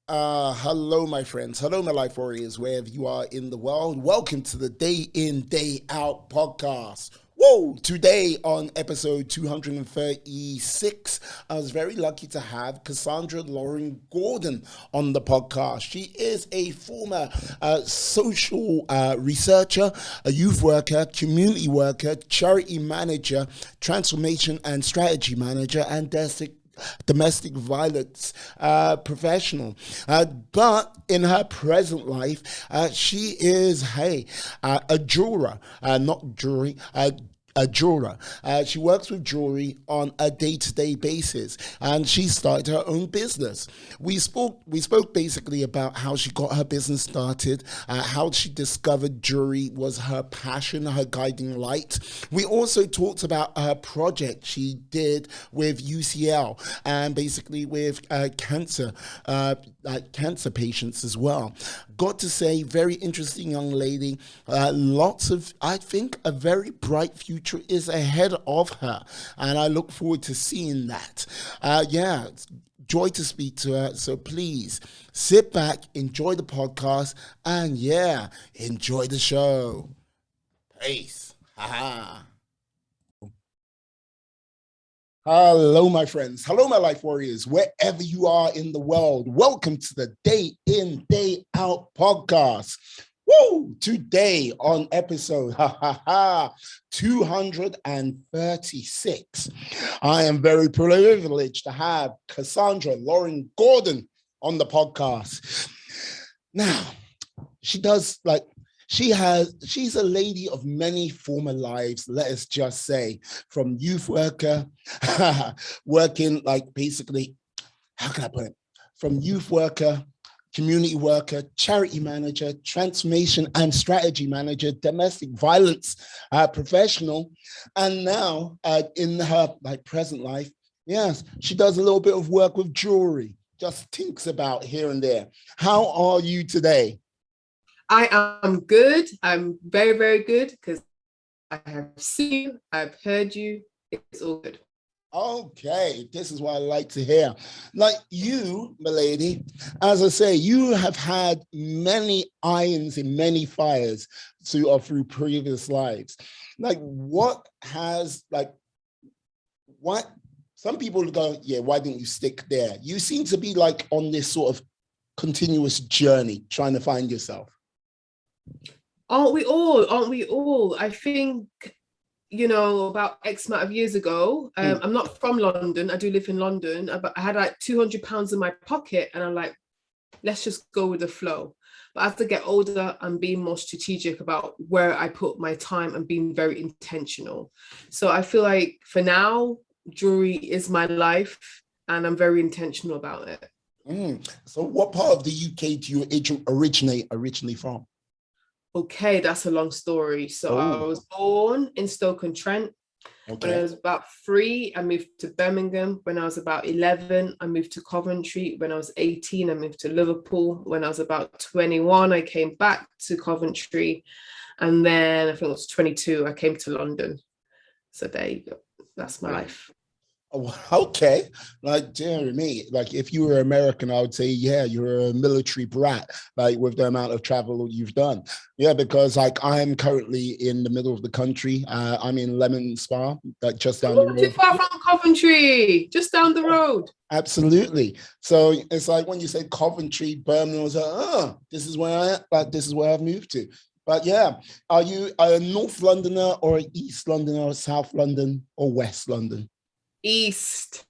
Hello, my friends. Hello, my life warriors, wherever you are in the world. Welcome to the Day In, Day Out podcast. Whoa! Today on episode 236, I was very lucky to have Kassandra Gordon on the podcast. She is a former social researcher, a youth worker, community worker, charity manager, transformation and strategy manager, and domestic violence professional. But in her present life, she is, a jeweler, not jewelry, a jeweler. She works with jewelry on a day-to-day basis, and she started her own business. We spoke basically about how she got her business started, how she discovered jewelry was her passion, her guiding light. We also talked about her project she did with UCL and basically with cancer patients as well. Got to say, very interesting young lady. Lots of, I think, a very bright future is ahead of her, and I look forward to seeing that. It's joy to speak to her. So please sit back, enjoy the podcast, and enjoy the show. Peace. Ha. Hello, my friends. Hello, my life warriors, wherever you are in the world. Welcome to the Day In, Day Out podcast. Woo! Today on episode 236, I am very privileged to have Kassandra Gordon on the podcast. Now, she does like she's a lady of many former lives, let us just say, from youth worker, working like basically, how can I put it? From youth worker, community worker, charity manager, transformation and strategy manager, domestic violence professional, and now in her present life, yes, she does a little bit of work with jewelry, just thinks about here and there. How are you today? I am good. I'm very, very good because I have seen you, I've heard you. It's all good. Okay, this is what I like to hear. Like you, my lady, as I say, you have had many irons in many fires through previous lives. Like, what? Some people go, yeah, why didn't you stick there? You seem to be like on this sort of continuous journey trying to find yourself. Aren't we all? Aren't we all? I think, about X amount of years ago, Mm. I'm not from London. I do live in London, but I had like £200 in my pocket and I'm like, let's just go with the flow. But as I get older, I'm being more strategic about where I put my time and being very intentional. So I feel like for now, jewelry is my life and I'm very intentional about it. So what part of the UK do you originally from? Okay, that's a long story. So I Oh, was born in Stoke-on-Trent. When I okay. was about 3, I moved to Birmingham. When I was about 11, I moved to Coventry. When I was 18, I moved to Liverpool. When I was about 21, I came back to Coventry. And then I think it was 22, I came to London. So there you go. That's my life. Oh, okay. Like, dear me, like if you were American, I would say, yeah, you're a military brat, like with the amount of travel you've done. Yeah, because like I'm currently in the middle of the country. I'm in Lemon Spa, like just down the Not too road. far from Coventry, just down the road. Absolutely. So it's like when you say Coventry, Birmingham, I was like, this is where this is where I've moved to. But yeah, are you a North Londoner or an East Londoner or South London or West London? East.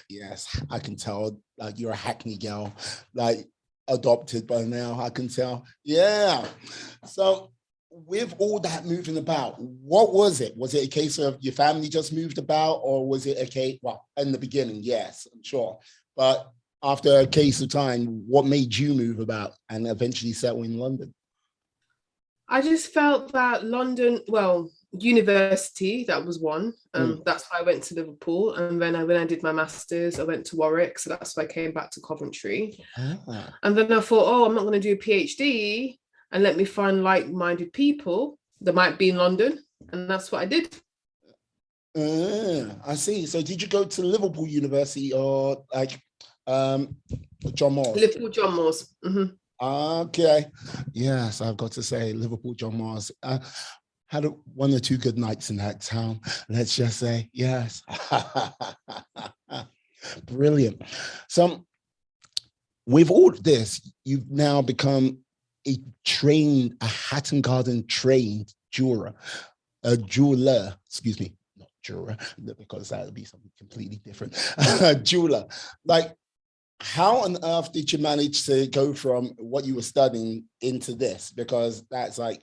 Yes, I can tell. Like you're a Hackney girl, like adopted by now. I can tell. Yeah. So, with all that moving about, what was it? Was it a case of your family just moved about, or was it a case? Well, in the beginning, yes, I'm sure, but after a case of time, what made you move about and eventually settle in London? I just felt that London, well, university, that was one. Mm. That's why I went to Liverpool. And then when I did my master's, I went to Warwick. So that's why I came back to Coventry. Ah. And then I thought, oh, I'm not going to do a PhD and let me find like-minded people that might be in London. And that's what I did. I see. So did you go to Liverpool University or like Um, John Moores. Liverpool John Moores. Mm-hmm. Okay. Yes, I've got to say, Liverpool John Moores. Had one or two good nights in that town. Let's just say, yes. Brilliant. So, with all this, you've now become a Hatton Garden trained jeweler, excuse me, not jeweler, because that would be something completely different. Jeweler. Like, how on earth did you manage to go from what you were studying into this? Because that's like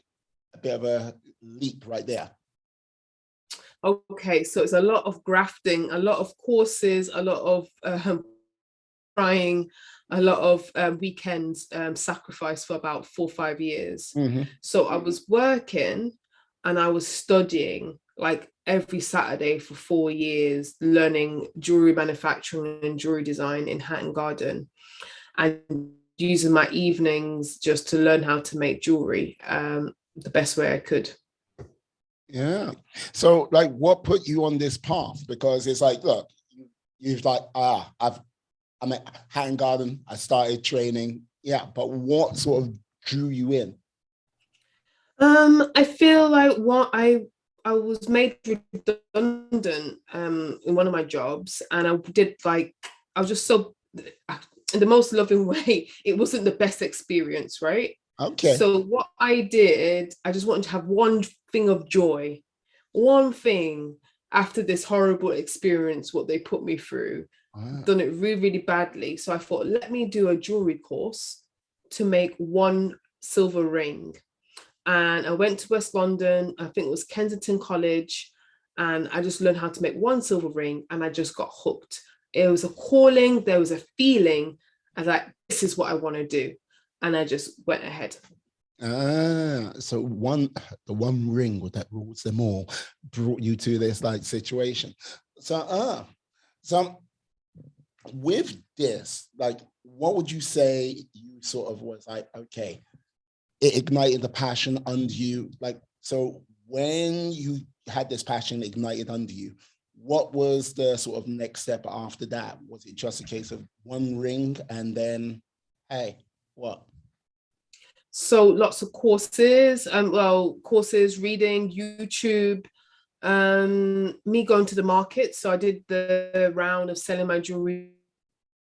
a bit of a leap right there. Okay, so it's a lot of grafting, a lot of courses, a lot of trying, a lot of weekends sacrifice for about 4 or 5 years. Mm-hmm. So I was working and I was studying like every Saturday for 4 years, learning jewelry manufacturing and jewelry design in Hatton Garden, and using my evenings just to learn how to make jewelry the best way I could. Yeah. So, like, what put you on this path? Because it's like, look, you've like, I'm at Hatton Garden. I started training. Yeah, but what sort of drew you in? I feel like what I was made redundant in one of my jobs, and I was just so, in the most loving way, it wasn't the best experience, right? Okay. So what I did, I just wanted to have one thing of joy, one thing after this horrible experience, what they put me through, done it really, really badly. So I thought, let me do a jewelry course to make one silver ring. And I went to West London, I think it was Kensington College, and I just learned how to make one silver ring, and I just got hooked. It was a calling, there was a feeling. I was like, this is what I want to do. And I just went ahead. So the one ring that rules them all brought you to this like situation. So with this, like, what would you say you sort of was like, okay, it ignited the passion under you? Like, so when you had this passion ignited under you, what was the sort of next step after that? Was it just a case of one ring and then, hey, what? So lots of courses, courses, reading, YouTube, me going to the market. So I did the round of selling my jewelry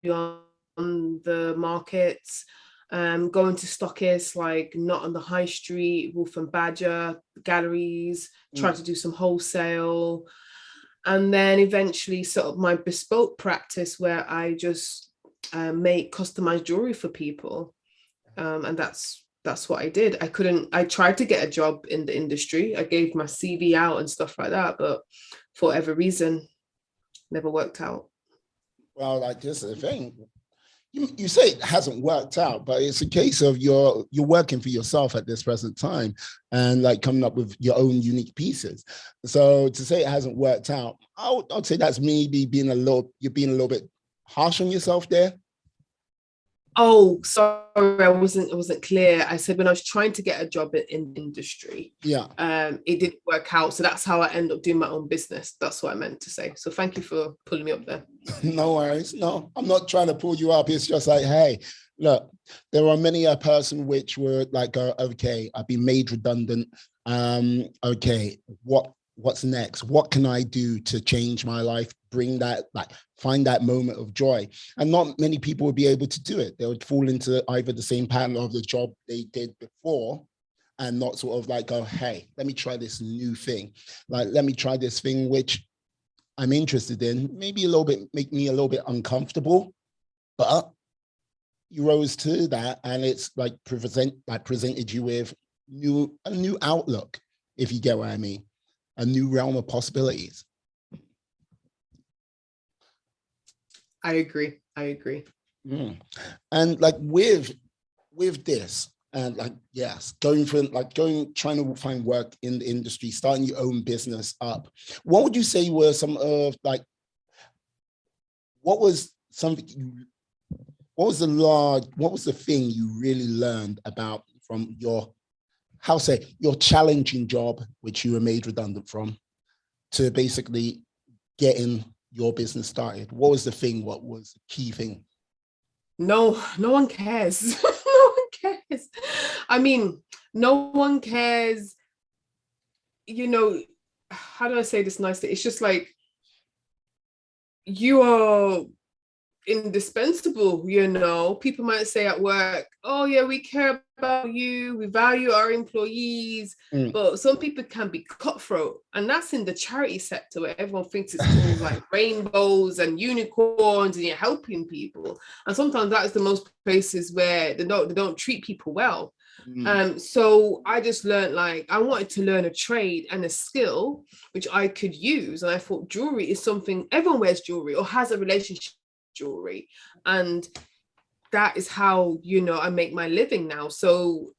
on the markets, going to stockists, like not on the high street, Wolf and Badger, galleries, try to do some wholesale. And then eventually sort of my bespoke practice where I just make customized jewelry for people. And that's what I did. I tried to get a job in the industry. I gave my CV out and stuff like that, but for whatever reason, never worked out. Well, like, this is the thing. You say it hasn't worked out, but it's a case of you're working for yourself at this present time and like coming up with your own unique pieces. So to say it hasn't worked out, I'd say that's maybe you're being a little bit harsh on yourself there. Oh, sorry, I wasn't clear. I said when I was trying to get a job in industry, Yeah, it didn't work out. So that's how I ended up doing my own business. That's what I meant to say. So thank you for pulling me up there. no worries. No, I'm not trying to pull you up. It's just like, hey, look, there are many a person which would like go, okay, I've been made redundant. Okay, what's next? What can I do to change my life? Bring that, like, find that moment of joy. And not many people would be able to do it. They would fall into either the same pattern of the job they did before and not sort of like go, hey, let me try this new thing. Like, let me try this thing which I'm interested in, maybe make me a little bit uncomfortable, but you rose to that and it's like presented you with a new outlook, if you get what I mean, a new realm of possibilities. I agree. And like with this, and like, yes, trying to find work in the industry, starting your own business up, what would you say were some of like, what was the thing you really learned about from your challenging job, which you were made redundant from, to basically getting your business started? What was the thing? What was the key thing? No one cares. No one cares. I mean, no one cares, you know, how do I say this nicely? It's just like you are indispensable, you know. People might say at work, oh yeah, we care about you, we value our employees, but some people can be cutthroat, and that's in the charity sector where everyone thinks it's all like rainbows and unicorns and you're helping people, and sometimes that is the most places where they don't treat people well. So I just learned, like, I wanted to learn a trade and a skill which I could use. And I thought jewelry is something everyone wears jewelry or has a relationship with jewelry. And that is how, I make my living now. So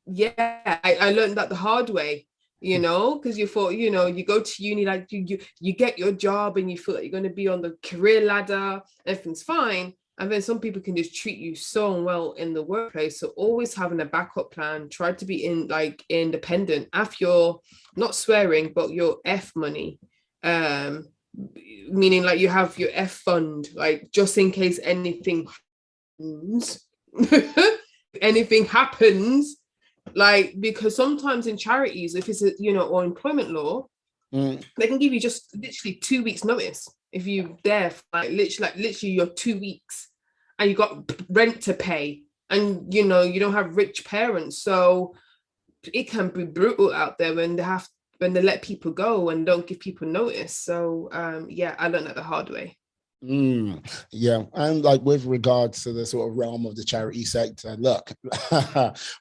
yeah, I learned that the hard way, because you thought, you go to uni, like you get your job and you feel like you're going to be on the career ladder, everything's fine. And then some people can just treat you so well in the workplace. So always having a backup plan, try to be independent after your, not swearing, but your F money. Meaning like you have your F fund, like just in case anything happens. Anything happens, like, because sometimes in charities, if it's or employment law, they can give you just literally 2 weeks notice if you there for literally your 2 weeks, and you got rent to pay, and you don't have rich parents, so it can be brutal out there when they let people go and don't give people notice. So yeah, I learned that the hard way. Yeah, and like with regards to the sort of realm of the charity sector, look,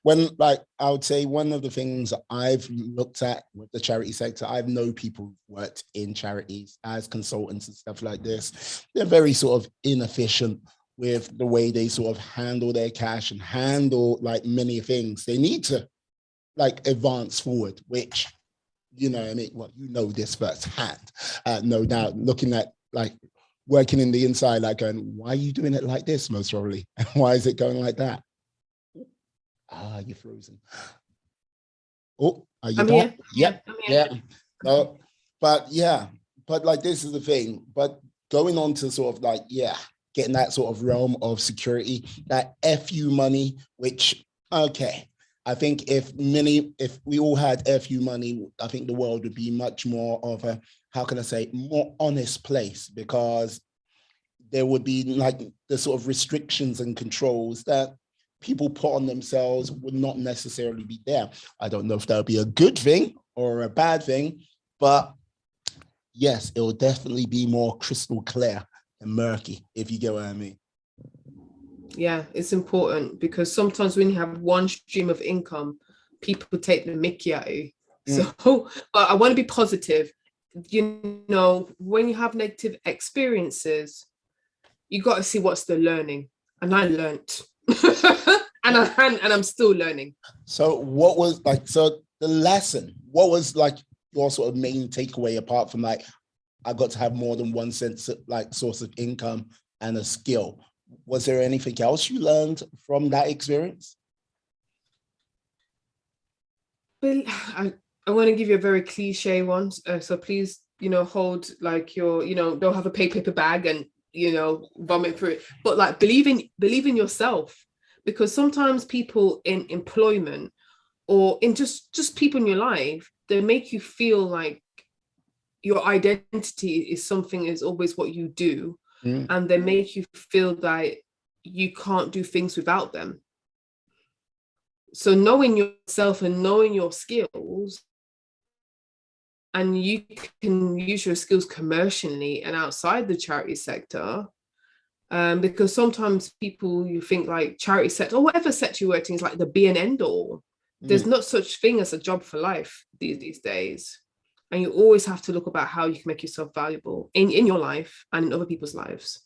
when like I would say one of the things I've looked at with the charity sector, I've known people who've worked in charities as consultants and stuff like this. They're very sort of inefficient with the way they sort of handle their cash and handle like many things. They need to like advance forward, which I mean, well, this firsthand, no doubt, looking at like working in the inside, like going, why are you doing it like this, most probably? Why is it going like that? You're frozen. Oh, are you back? Yep. Yeah. No, but like this is the thing. But going on to sort of like, getting that sort of realm of security, that FU money, which, okay, I think if we all had FU money, I think the world would be much more of a, how can I say, more honest place, because there would be like the sort of restrictions and controls that people put on themselves would not necessarily be there. I don't know if that would be a good thing or a bad thing, but yes, it will definitely be more crystal clear and murky, if you get what I mean. Yeah, it's important, because sometimes when you have one stream of income, people take the mickey at you. So I want to be positive. When you have negative experiences, you got to see what's the learning. And I learned. and I'm still learning. So what was like, the lesson, what was like your sort of main takeaway, apart from like, I got to have more than one sense of like source of income and a skill? Was there anything else you learned from that experience? But I want to give you a very cliche one. So please, hold like your, don't have a paper bag and, vomit through it. But like believe in yourself, because sometimes people in employment or in just people in your life, they make you feel like your identity is always what you do. And they make you feel that you can't do things without them. So knowing yourself and knowing your skills, and you can use your skills commercially and outside the charity sector, because sometimes you think like charity sector or whatever sector you're working is like the be and end all. There's not such thing as a job for life these days. And you always have to look about how you can make yourself valuable in your life and in other people's lives.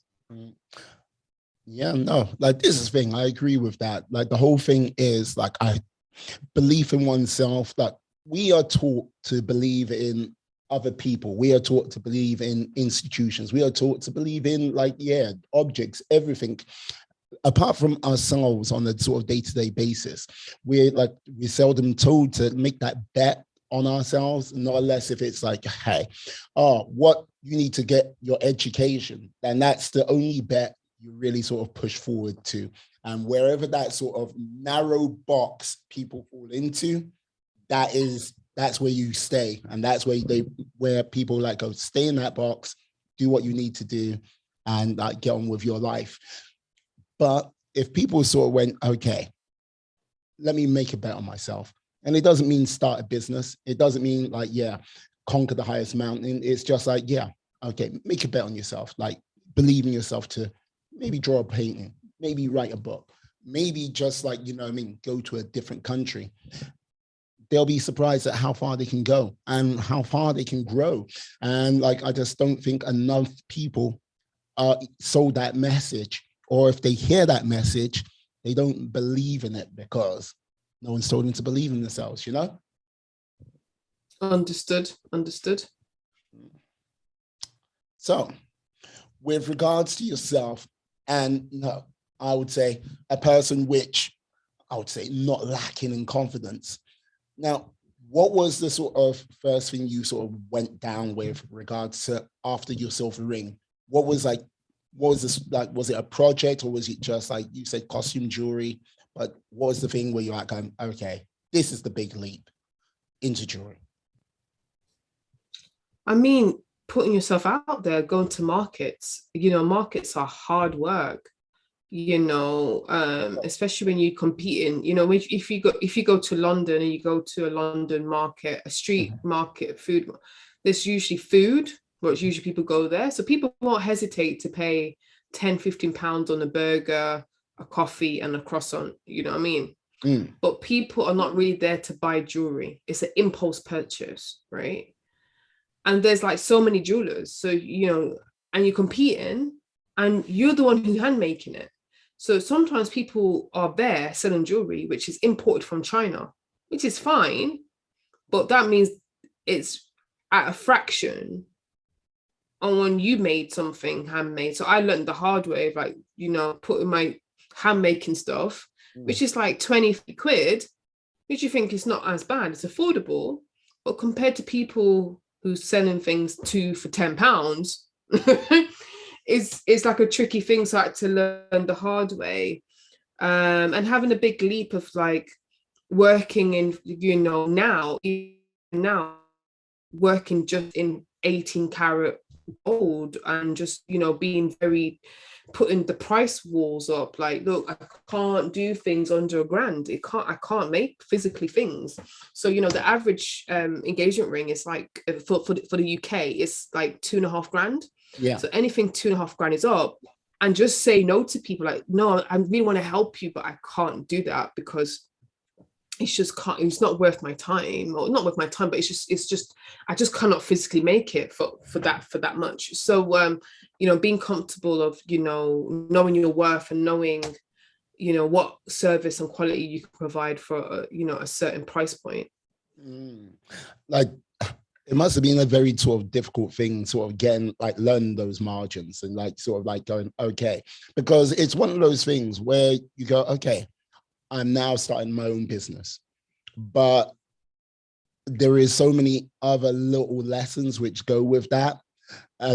Yeah, no, like this is the thing. I agree with that. Like the whole thing is like, belief in oneself. Like we are taught to believe in other people. We are taught to believe in institutions. We are taught to believe in like, objects, everything. Apart from ourselves on a sort of day-to-day basis, we're seldom told to make that bet on ourselves, not unless if it's like, hey, what you need to get your education, and that's the only bet you really sort of push forward to. And wherever that sort of narrow box people fall into, that's where you stay. And that's where people like go, stay in that box, do what you need to do, and like get on with your life. But if people sort of went, okay, let me make a bet on myself. And it doesn't mean start a business. It doesn't mean like, yeah, conquer the highest mountain. It's just like, yeah, okay, make a bet on yourself. Like believe in yourself to maybe draw a painting, maybe write a book, maybe just like, you know what I mean, go to a different country. They'll be surprised at how far they can go and how far they can grow. And like, I just don't think enough people are sold that message. Or if they hear that message, they don't believe in it because no one's told them to believe in themselves, you know? Understood. So with regards to yourself, and no, I would say a person which I would say not lacking in confidence. Now, what was the sort of first thing you sort of went down with regards to after your silver ring? What was this like? Was it a project or was it just like you said, costume jewelry? But what was the thing where you're like, okay, this is the big leap into jewelry? I mean, putting yourself out there, going to markets, markets are hard work, especially when you're competing, if you go to London and you go to a London market, a street market, food, there's usually food, or it's usually people go there. So people won't hesitate to pay 10, 15 pounds on a burger, a coffee and a croissant, you know what I mean? But people are not really there to buy jewelry. It's an impulse purchase, right? And there's like so many jewelers. So, and you're competing and you're the one who's hand making it. So sometimes people are there selling jewelry, which is imported from China, which is fine. But that means it's at a fraction on when you made something handmade. So I learned the hard way of like, putting my hand making stuff, which is like 20 quid, which you think is not as bad. It's affordable. But compared to people who's selling things for £10, it's like a tricky thing. So I had to learn the hard way. And having a big leap of like working in, now working just in 18 karat gold and just, being very, putting the price walls up. Like, look, I can't do things under £1,000. I can't make physically things. So, the average engagement ring is like, for the UK, it's like 2.5 grand. Yeah. So anything 2.5 grand is up. And just say no to people like, no, I really want to help you, but I can't do that because it's not worth my time, or not worth my time, but it's just I just cannot physically make it for that much. So being comfortable of knowing your worth and knowing what service and quality you can provide for a certain price point. Like it must have been a very sort of difficult thing, sort of getting like learning those margins and like sort of like going, okay, because it's one of those things where you go, okay, I'm now starting my own business, but there is so many other little lessons which go with that.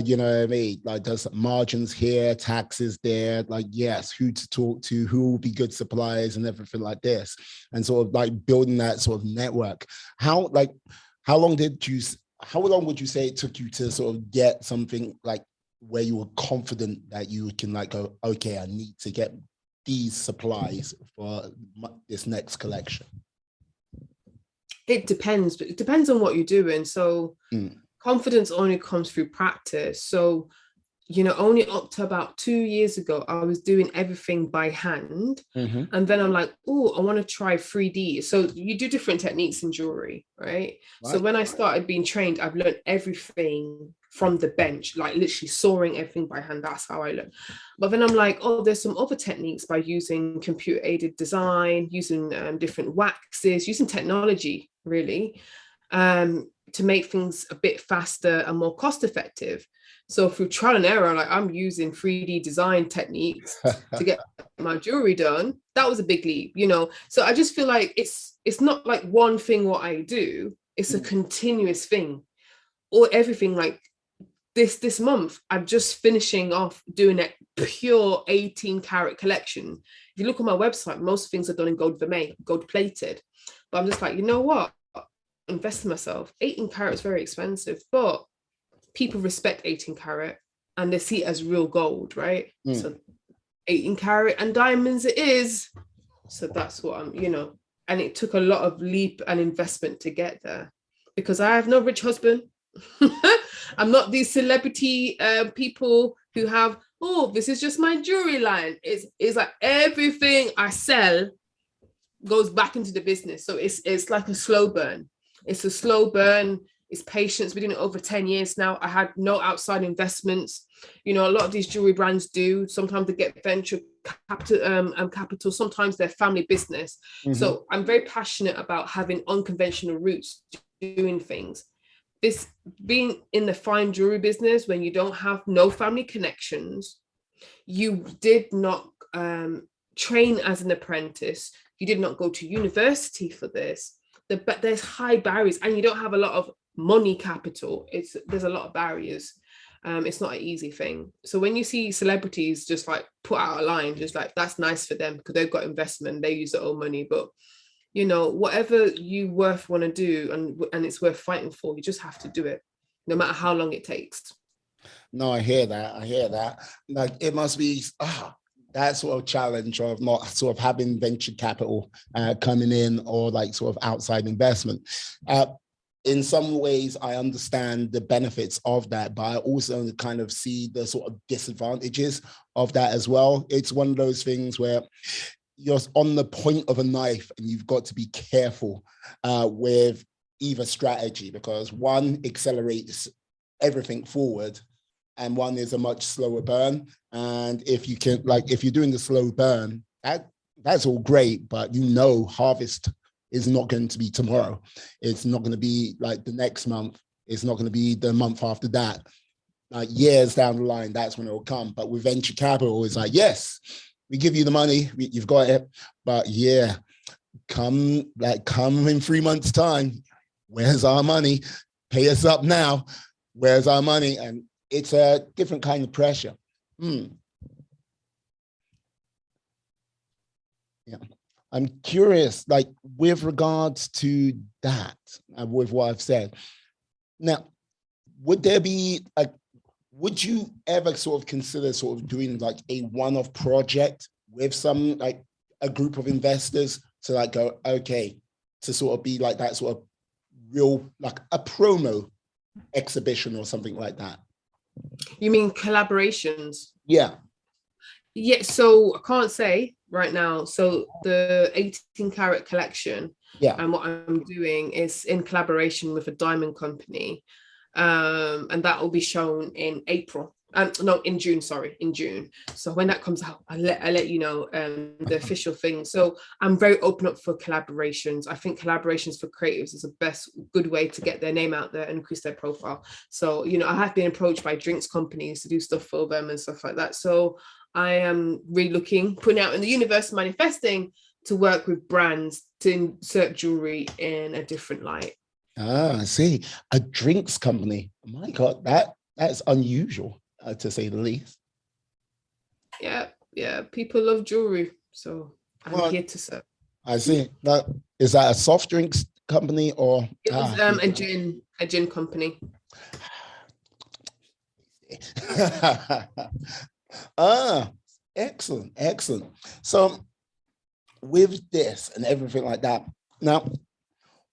You know what I mean? Like there's margins here, taxes there, like, yes, who to talk to, who will be good suppliers and everything like this. And sort of like building that sort of network. How long would you say it took you to sort of get something like where you were confident that you can like go, okay, I need to get these supplies for this next collection? It depends, but it depends on what you're doing. So confidence only comes through practice. So only up to about 2 years ago, I was doing everything by hand. And then I'm like, oh, I want to try 3D. So you do different techniques in jewelry, right? So when I started being trained, I've learned everything from the bench, like literally sawing everything by hand. That's how I learned. But then I'm like, oh, there's some other techniques by using computer aided design, using different waxes, using technology really, to make things a bit faster and more cost effective. So through trial and error, like I'm using 3D design techniques to get my jewelry done. That was a big leap, So I just feel like it's not like one thing what I do, it's a continuous thing, or everything. Like this month, I'm just finishing off doing a pure 18 karat collection. If you look on my website, most things are done in gold vermeil, gold plated. But I'm just like, you know what? Invest in myself. 18 karat is very expensive, but people respect 18 karat and they see it as real gold, right? So 18 karat and diamonds it is. So that's what I'm, and it took a lot of leap and investment to get there because I have no rich husband. I'm not these celebrity people who have, oh, this is just my jewelry line. It's like everything I sell goes back into the business. So it's like a slow burn. It's a slow burn. It's patience. We're doing it over 10 years now. I had no outside investments. A lot of these jewelry brands do. Sometimes they get venture capital. Sometimes they're family business. So I'm very passionate about having unconventional routes doing things. This being in the fine jewelry business when you don't have no family connections, you did not train as an apprentice, you did not go to university for this, but there's high barriers and you don't have a lot of money capital. There's a lot of barriers. It's not an easy thing. So when you see celebrities just like put out a line, just like that's nice for them because they've got investment, they use their own money, but whatever you want to do and it's worth fighting for, you just have to do it, no matter how long it takes. No, I hear that. Like it must be that sort of challenge of not sort of having venture capital coming in or like sort of outside investment. In some ways, I understand the benefits of that, but I also kind of see the sort of disadvantages of that as well. It's one of those things where you're on the point of a knife and you've got to be careful with either strategy because one accelerates everything forward and one is a much slower burn. And if you're doing the slow burn, that's all great, but harvest is not going to be tomorrow. It's not going to be like the next month. It's not going to be the month after that. Years down the line, that's when it will come. But with venture capital, it's like, yes, we give you the money, you've got it, but yeah, come in 3 months' time. Where's our money? Pay us up now. Where's our money? And it's a different kind of pressure. Yeah, I'm curious, like with regards to that, with what I've said. Now, would you ever sort of consider sort of doing like a one-off project with some like a group of investors to like go, okay, to sort of be like that sort of real, like a promo exhibition or something like that? You mean collaborations? Yeah. Yeah, so I can't say right now. So the 18 karat collection, and what I'm doing is in collaboration with a diamond company. And that will be shown in April. In June, in June. So when that comes out, I'll let you know the official thing. So I'm very open up for collaborations. I think collaborations for creatives is the good way to get their name out there and increase their profile. So, I have been approached by drinks companies to do stuff for them and stuff like that. So I am really putting out in the universe, manifesting to work with brands to insert jewelry in a different light. I see. A drinks company. My God, that's unusual, to say the least. Yeah. People love jewelry, so I'm here to serve. I see. Is that a soft drinks company or? It was a gin company. Excellent. So with this and everything like that, now,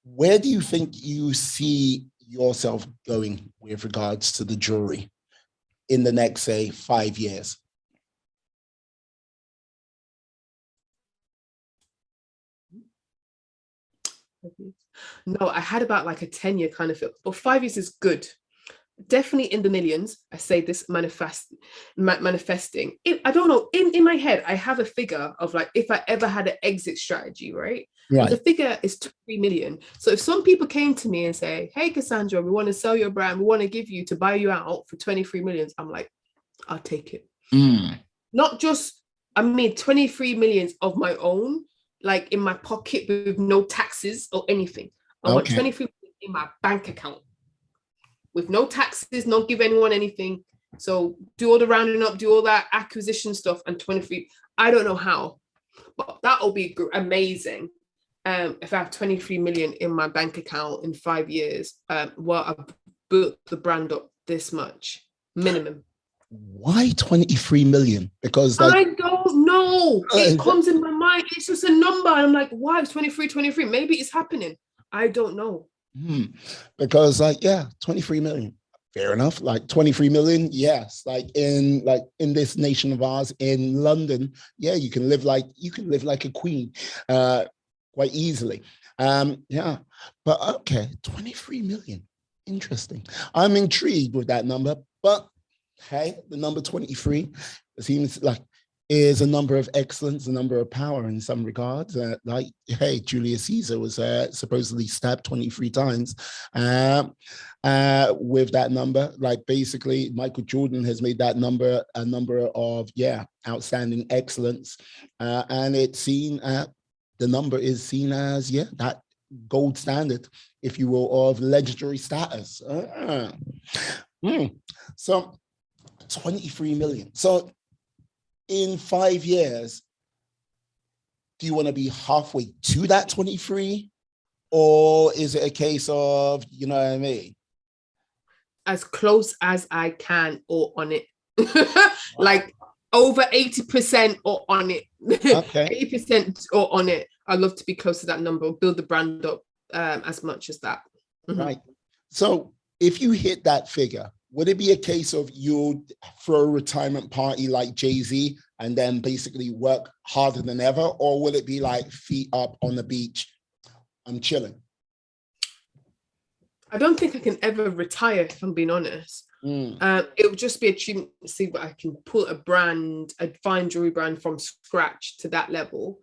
where do you think you see yourself going with regards to the jewelry in the next, say, 5 years? No, I had about like a 10-year kind of feel, but 5 years is good. Definitely in the millions. I say this manifesting. I don't know. In my head, I have a figure of like if I ever had an exit strategy, right? And the figure is 3 million. So if some people came to me and say, "Hey, Kassandra, we want to sell your brand. We want to give you to buy you out for 23 millions," I'm like, I'll take it. Not just, 23 millions of my own, like in my pocket with no taxes or anything. I want 23 million in my bank account. with no taxes, not give anyone anything. So do all the rounding up, do all that acquisition stuff, and 23. I don't know how, but that'll be amazing. If I have 23 million in my bank account in 5 years, well, I've built the brand up this much minimum. Why 23 million? Because like, I don't know. It comes in my mind. It's just a number. And I'm like, why is 23? Maybe it's happening. I don't know. Because like, yeah, 23 million. Fair enough. Like 23 million, yes. Like in this nation of ours, in London, yeah, you can live like a queen, quite easily. Yeah. But okay, 23 million. Interesting. I'm intrigued with that number, but hey, the number 23 seems like is a number of excellence, a number of power in some regards. Like, hey, Julius Caesar was supposedly stabbed 23 times with that number. Like, basically, Michael Jordan has made that number a number of, outstanding excellence. And it's seen, the number is seen as, that gold standard, if you will, of legendary status. So 23 million. So in 5 years, do you want to be halfway to that 23? Or is it a case of, you know what I mean? As close as I can or on it. Like over 80% or on it. Okay. 80% or on it. I'd love to be close to that number, build the brand up as much as that. Right. So if you hit that figure, would it be a case of you'll throw a retirement party like Jay-Z and then basically work harder than ever? Or will it be like feet up on the beach, I'm chilling? I don't think I can ever retire, if I'm being honest. It would just be a treatment to see what I can put a fine jewelry brand from scratch to that level.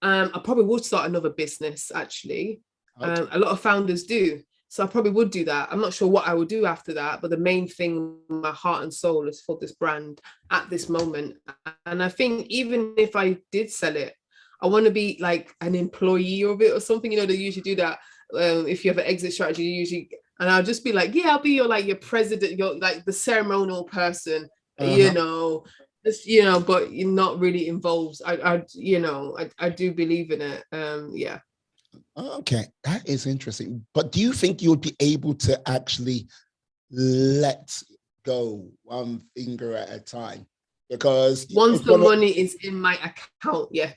I probably would start another business, actually. Okay. A lot of founders do. So I probably would do that. I'm not sure what I would do after that, but the main thing, my heart and soul is for this brand at this moment. And I think even if I did sell it, I want to be like an employee of it or something. You know, they usually do that. If you have an exit strategy, and I'll just be like, I'll be your president, your like the ceremonial person, you know, just, but you're not really involved. I do believe in it. Yeah. Okay, that is interesting. But do you think you would be able to actually let go one finger at a time? Because once the money is in my account, yeah.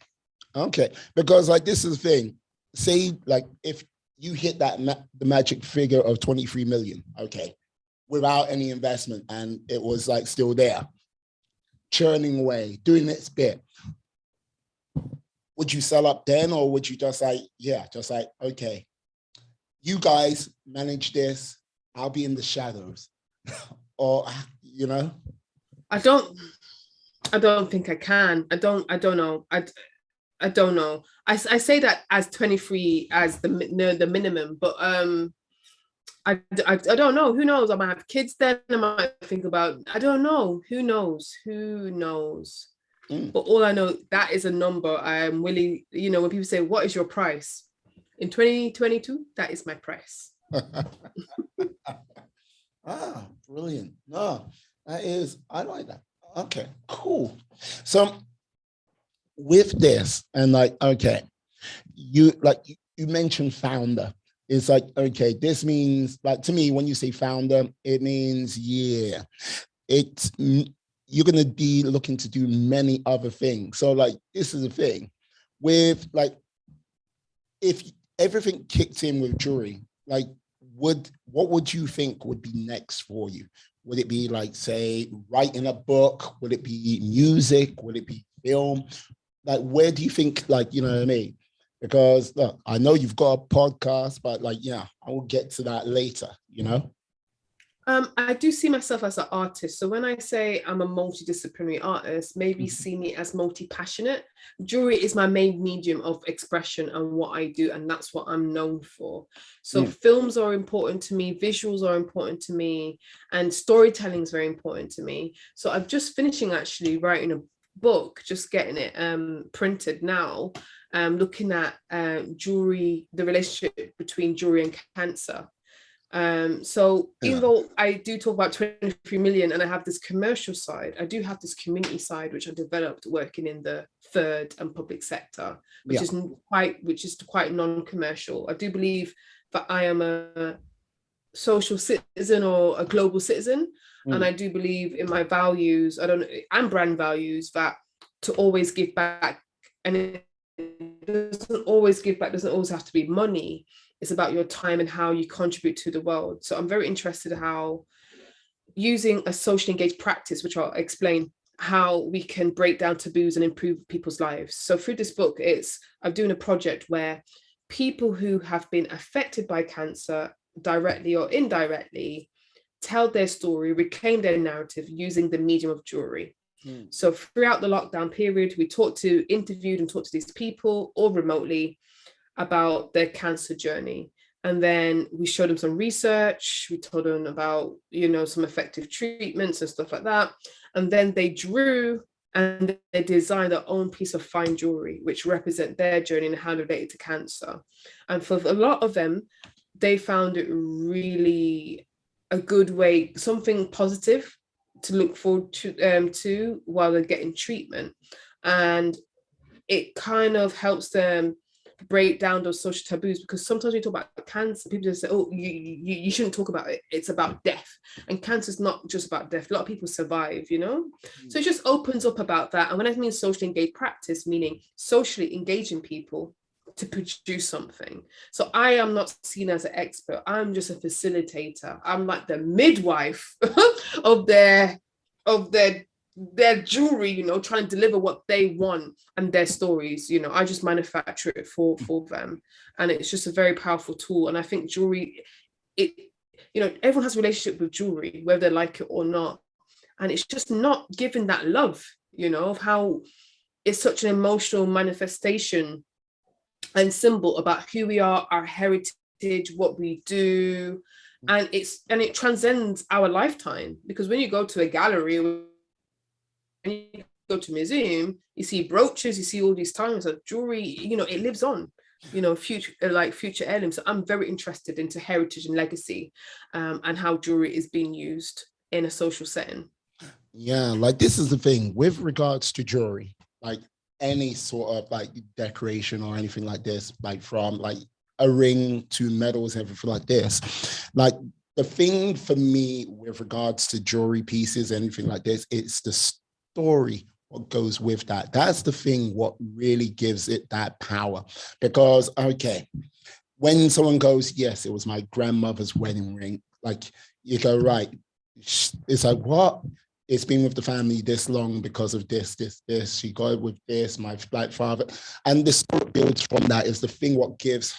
Okay, because like this is the thing. Say like if you hit that the magic figure of 23 million, okay, without any investment, and it was like still there, churning away, doing its bit. Would you sell up then, or would you just like, okay, you guys manage this, I'll be in the shadows? Or, you know? I don't think I can. I don't know. I don't know. I say that as 23 as the minimum, but I don't know. Who knows? I might have kids then. I might think about, I don't know. Who knows? But all I know, that is a number I'm willing, when people say, what is your price? In 2022, that is my price. Brilliant. No, I like that. Okay, cool. So with this, and like, okay, you mentioned founder. It's like, okay, this means, like, to me, when you say founder, it means, you're going to be looking to do many other things. So like, this is the thing with like, if everything kicked in with jewelry, like what would you think would be next for you? Would it be like, say, writing a book? Would it be music? Would it be film? Like, where do you think, like, you know what I mean? Because look, I know you've got a podcast, but like, I will get to that later, I do see myself as an artist. So when I say I'm a multidisciplinary artist, maybe see me as multi-passionate. Jewelry is my main medium of expression and what I do, and that's what I'm known for. So films are important to me, visuals are important to me, and storytelling is very important to me. So I'm just finishing actually writing a book, just getting it printed now, looking at jewelry, the relationship between jewelry and cancer. So Yeah. even though I do talk about 23 million and I have this commercial side, I do have this community side, which I developed working in the third and public sector, which Yeah. is quite non-commercial. I do believe that I am a social citizen or a global citizen. And I do believe in my values, and brand values, that to always give back. And it doesn't always give back, doesn't always have to be money. It's about your time and how you contribute to the world. So I'm very interested in how using a socially engaged practice, which I'll explain, how we can break down taboos and improve people's lives. So through this book, I'm doing a project where people who have been affected by cancer directly or indirectly tell their story, reclaim their narrative using the medium of jewelry. So throughout the lockdown period, we interviewed and talked to these people, all remotely, about their cancer journey. And then we showed them some research. We told them about, some effective treatments and stuff like that. And then they drew and they designed their own piece of fine jewelry, which represent their journey and how they related to cancer. And for a lot of them, they found it really a good way, something positive to look forward to while they're getting treatment. And it kind of helps them break down those social taboos, because sometimes we talk about cancer, people just say, oh, you shouldn't talk about it, it's about death. And cancer is not just about death. A lot of people survive, so it just opens up about that. And when I mean socially engaged practice, meaning socially engaging people to produce something. So I am not seen as an expert, I'm just a facilitator. I'm like the midwife of their jewelry, trying to deliver what they want and their stories. I just manufacture it for them. And it's just a very powerful tool. And I think jewelry, everyone has a relationship with jewelry, whether they like it or not. And it's just not giving that love, of how it's such an emotional manifestation and symbol about who we are, our heritage, what we do. And it transcends our lifetime, because when you go to a gallery, when you go to a museum, you see brooches, you see all these times of jewelry, it lives on, future heirlooms. So I'm very interested into heritage and legacy, and how jewelry is being used in a social setting. Yeah, like this is the thing with regards to jewelry, like any sort of like decoration or anything like this, like from like a ring to medals, everything like this. Like the thing for me with regards to jewelry pieces, anything like this, it's the story what goes with that. That's the thing what really gives it that power. Because okay, when someone goes, yes, it was my grandmother's wedding ring, like you go, right, it's like, what? It's been with the family this long because of this. She got it with this, my black father. And the story builds from that is the thing what gives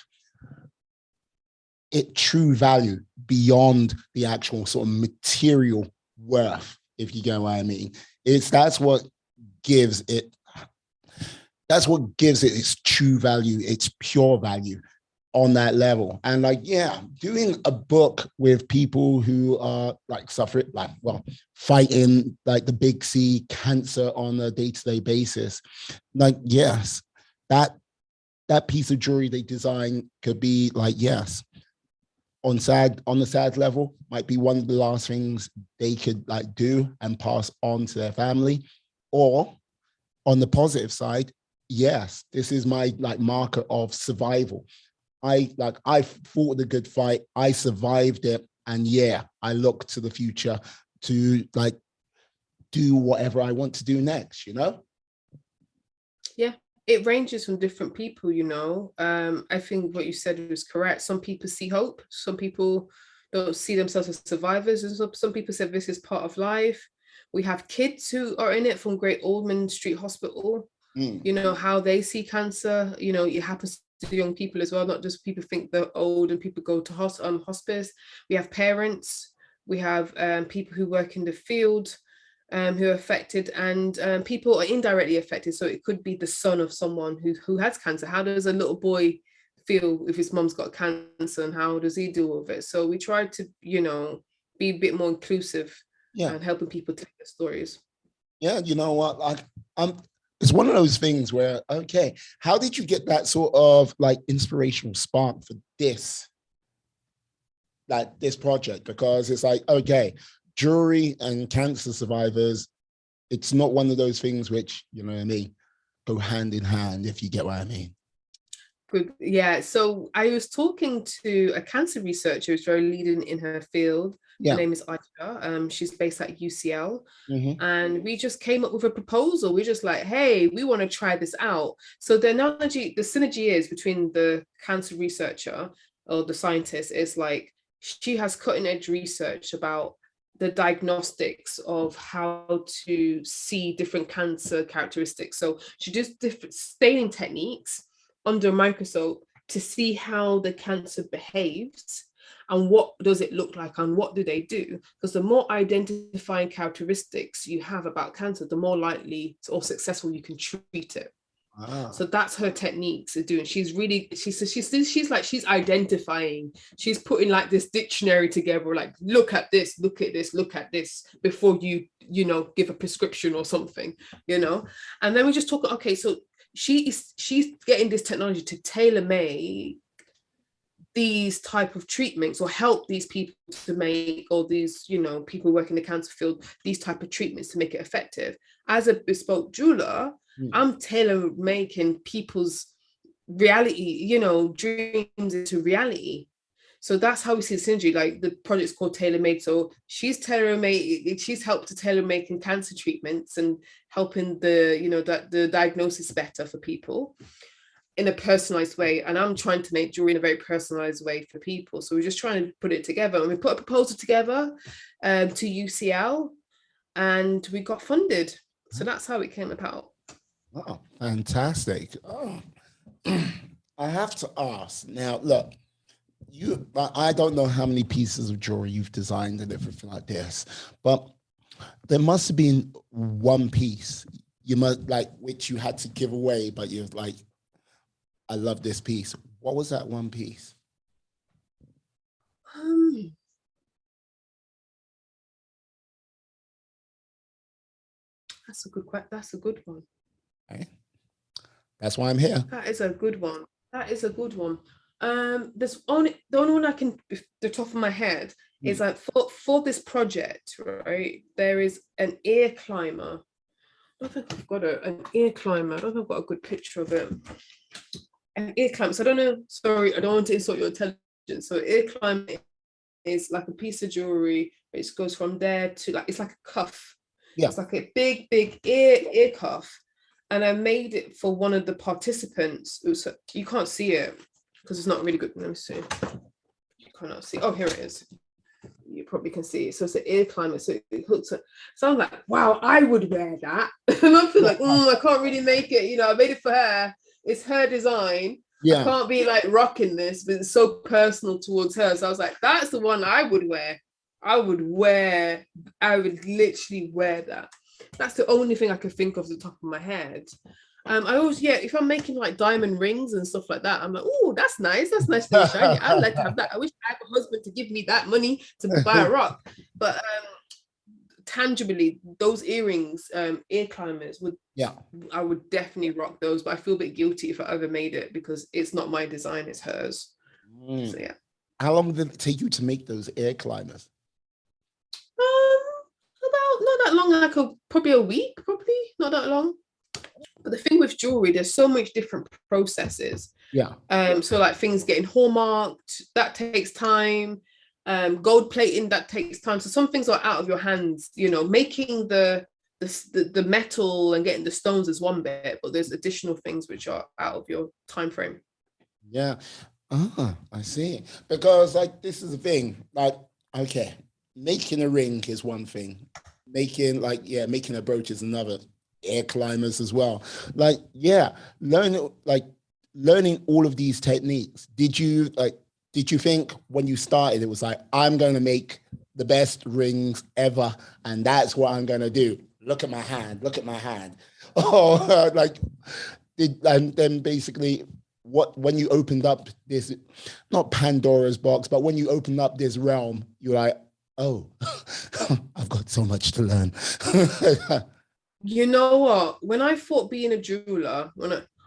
it true value beyond the actual sort of material worth, if you get what I mean. That's what gives it its true value, its pure value on that level. And like, yeah, doing a book with people who are like suffering, like, well, fighting like the big C cancer on a day-to-day basis, like, yes, that piece of jewelry they design could be like, yes, on the sad level, might be one of the last things they could like do and pass on to their family. Or on the positive side, yes, this is my like marker of survival. I fought the good fight, I survived it, and yeah, I look to the future to like do whatever I want to do next, Yeah, it ranges from different people, I think what you said was correct. Some people see hope, some people don't see themselves as survivors, and some people said this is part of life. We have kids who are in it from Great Ormond Street Hospital. How they see cancer, it happens to young people as well, not just people think they're old and people go to hospice. We have parents, we have people who work in the field, who are affected, and people are indirectly affected. So it could be the son of someone who has cancer. How does a little boy feel if his mom's got cancer, and how does he deal with it? So we try to, be a bit more inclusive, Yeah. and helping people tell their stories. Yeah, you know what? Like, it's one of those things where, okay, how did you get that sort of like inspirational spark for this? like this project, because it's like, okay, jewelry and cancer survivors, it's not one of those things which, you know what I mean, go hand in hand, if you get what I mean. Good. Yeah. So I was talking to a cancer researcher who's very leading in her field. Her Yeah. name is Aisha. She's based at UCL. Mm-hmm. And we just came up with a proposal. We're just like, hey, we want to try this out. So the analogy, the synergy is between the cancer researcher or the scientist is like, she has cutting edge research about the diagnostics of how to see different cancer characteristics. So she does different staining techniques under a microscope to see how the cancer behaves and what does it look like and what do they do, because the more identifying characteristics you have about cancer, the more likely or successful you can treat it. So that's her techniques of doing. She's really, she's like, she's identifying, she's putting like this dictionary together, like, look at this, look at this, look at this, before you give a prescription or something, and then we just talk, okay, so she's getting this technology to tailor make these type of treatments or help these people to make, or these people working in the cancer field, these type of treatments to make it effective. As a bespoke jeweler, I'm tailor making people's reality, dreams into reality. So that's how we see the synergy. Like, the project's called Tailor Made. So she's helped to tailor making cancer treatments and helping the diagnosis better for people in a personalized way. And I'm trying to make jewelry in a very personalized way for people. So we're just trying to put it together. And we put a proposal together to UCL, and we got funded. So that's how it came about. Oh, fantastic. Oh. I have to ask now, look, I don't know how many pieces of jewelry you've designed and everything like this, but there must have been one piece you must like, which you had to give away, but you're like, I love this piece. What was that one piece? That's a good one. Okay. That's why I'm here. That is a good one. There's the only one I can, the top of my head, is like for this project, right? There is an ear climber. I don't think I've got an ear climber. I don't think I've got a good picture of it. An ear climber. So I don't know. Sorry, I don't want to insult your intelligence. So ear climber is like a piece of jewelry which goes from there to, like, it's like a cuff. Yeah. It's like a big ear cuff. And I made it for one of the participants. You can't see it because it's not really good. Let me see. You cannot see. Oh, here it is. You probably can see it. So it's an ear climber. So it hooks it. So I'm like, wow, I would wear that. And I feel like, I can't really make it. I made it for her. It's her design. Yeah. I can't be like rocking this, but it's so personal towards her. So I was like, that's the one I would wear. I would literally wear that. That's the only thing I could think of at the top of my head. I always, if I'm making like diamond rings and stuff like that, I'm like, oh, that's nice to shiny. I'd like to have that. I wish I had a husband to give me that money to buy a rock. But tangibly, those earrings, ear climbers I would definitely rock those. But I feel a bit guilty if I ever made it because it's not my design, it's hers. So yeah. How long did it take you to make those ear climbers? About not that long, like probably a week, not that long. But the thing with jewelry, there's so much different processes. Yeah. So like things getting hallmarked, that takes time. Gold plating, that takes time. So some things are out of your hands. Making the metal and getting the stones is one bit, but there's additional things which are out of your time frame. Yeah. I see. Because like this is the thing. Like, okay, making a ring is one thing. Making a brooch is another. Air climbers as well. Like, learning all of these techniques. Did you think when you started it was like, I'm going to make the best rings ever and that's what I'm going to do? Look at my hand. Oh, and then basically when you opened up this, not Pandora's box, but when you opened up this realm, you're like, oh, I've got so much to learn. You know what? When I thought being a jeweler,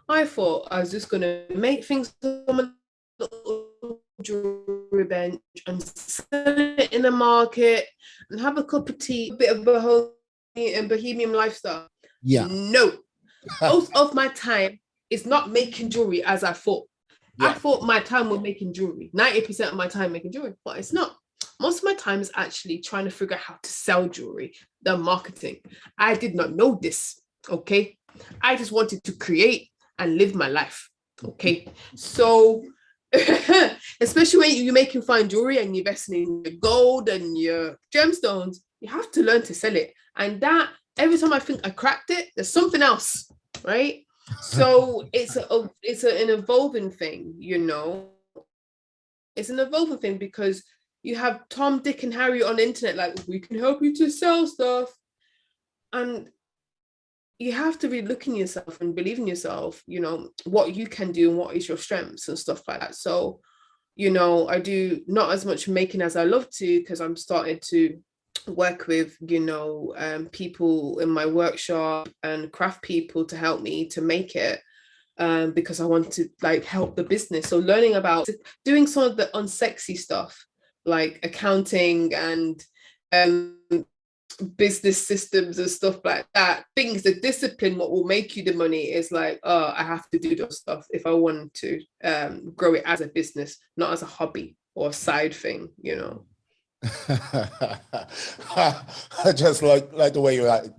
I thought I was just going to make things on my little jewelry bench and sell it in the market and have a cup of tea, a bit of bohemian lifestyle. Yeah. No. Most of my time is not making jewelry as I thought. Yeah. I thought my time was making jewelry, 90% of my time making jewelry, but it's not. Most of my time is actually trying to figure out how to sell jewelry, the marketing. I did not know this, okay? I just wanted to create and live my life, okay? So, especially when you're making fine jewelry and you're investing in your gold and your gemstones, you have to learn to sell it. And that, every time I think I cracked it, there's something else, right? So it's an evolving thing, you know. It's an evolving thing because you have Tom, Dick, and Harry on the internet, like, we can help you to sell stuff. And you have to really look in yourself and believe in yourself, you know, what you can do and what is your strengths and stuff like that. So, you know, I do not as much making as I love to, because I'm starting to work with, you know, people in my workshop and craft people to help me to make it, because I want to like help the business. So learning about doing some of the unsexy stuff like accounting and business systems and stuff like that, things, the discipline, what will make you the money is like, oh, I have to do those stuff if I want to grow it as a business, not as a hobby or a side thing, you know. I just like the way you're like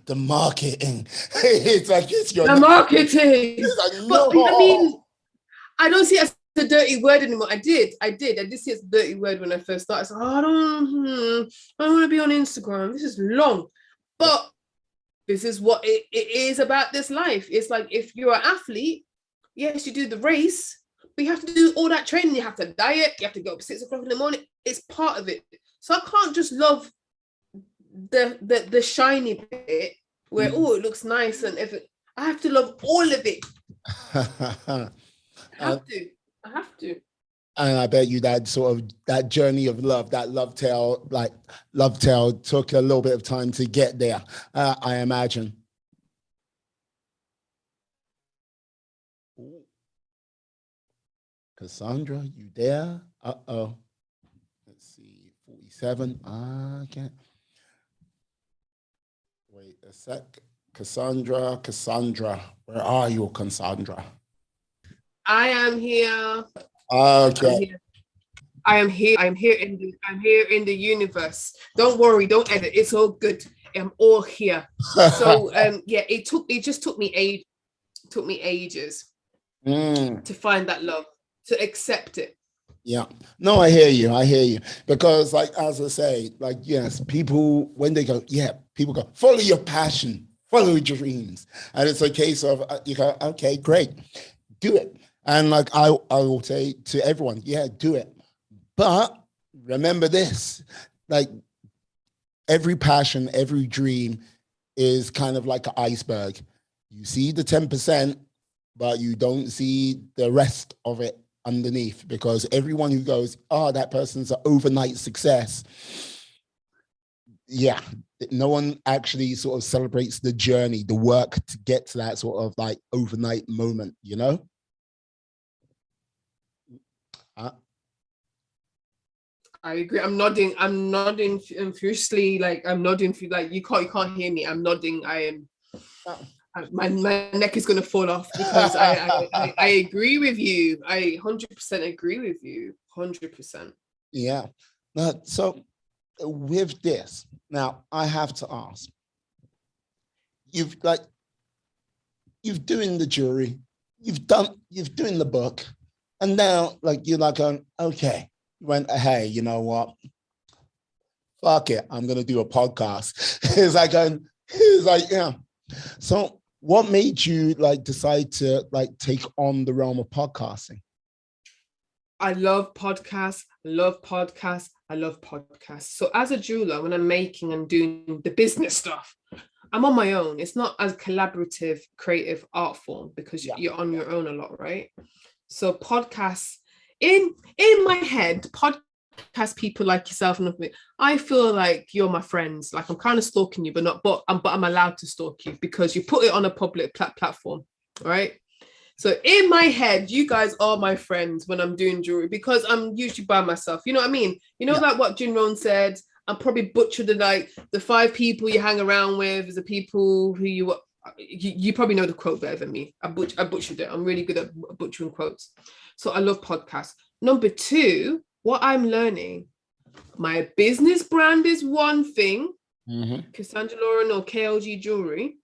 the marketing. It's like it's your marketing. It's like, no. But I mean, I don't see it as a dirty word anymore. I did see it as a dirty word when I first started. So I don't want to be on Instagram. This is long, but this is what it is about. This life. It's like if you're an athlete, yes, you do the race. But you have to do all that training. You have to diet. You have to go up 6 o'clock in the morning. It's part of it. So I can't just love the shiny bit where oh it looks nice and if I have to love all of it. I have to. And I bet you that sort of that journey of love, that love tale took a little bit of time to get there. I imagine. Kassandra, you there? Uh-oh. Let's see, 47. I can't. Wait a sec. Kassandra, where are you, Kassandra? I am here. Okay. I'm here in the universe. Don't worry, don't edit. It's all good. I'm all here. So yeah, it just took me ages to find that love, to accept it. Yeah. No, I hear you. Because like, as I say, like, yes, people, when they go, yeah, people go, follow your passion, follow your dreams. And it's a case of, you go, okay, great, do it. And like, I will say to everyone, yeah, do it. But remember this, like every passion, every dream is kind of like an iceberg. You see the 10%, but you don't see the rest of it underneath, because everyone who goes, oh, that person's an overnight success. Yeah, no one actually sort of celebrates the journey, the work to get to that sort of like overnight moment, you know? I agree. I'm nodding furiously, like I'm nodding like you can't hear me. I'm nodding. I am my neck is gonna fall off because I agree with you. I 100% agree with you. 100%. Yeah. So with this, now I have to ask, you've doing the jewelry, you've doing the book, and now like you're like going, okay, you went, hey, you know what? Fuck it, I'm gonna do a podcast. It's like, yeah. So what made you like decide to like take on the realm of podcasting? I love podcasts. So as a jeweler, when I'm making and doing the business stuff, I'm on my own. It's not as collaborative, creative art form because you're on your own a lot, right? So podcasts, in my head, podcast people like yourself and I feel like you're my friends. Like I'm kind of stalking you, but I'm allowed to stalk you because you put it on a public platform, right? So in my head, you guys are my friends when I'm doing jewelry because I'm usually by myself. You know what I mean? You know, like what Jin Rohn said, I'm probably butchered like the 5 people you hang around with is the people who you probably know the quote better than me. I butchered it. I'm really good at butchering quotes. So I love podcasts. Number 2, what I'm learning, my business brand is one thing, Kassandra Lauren or KLG Jewelry,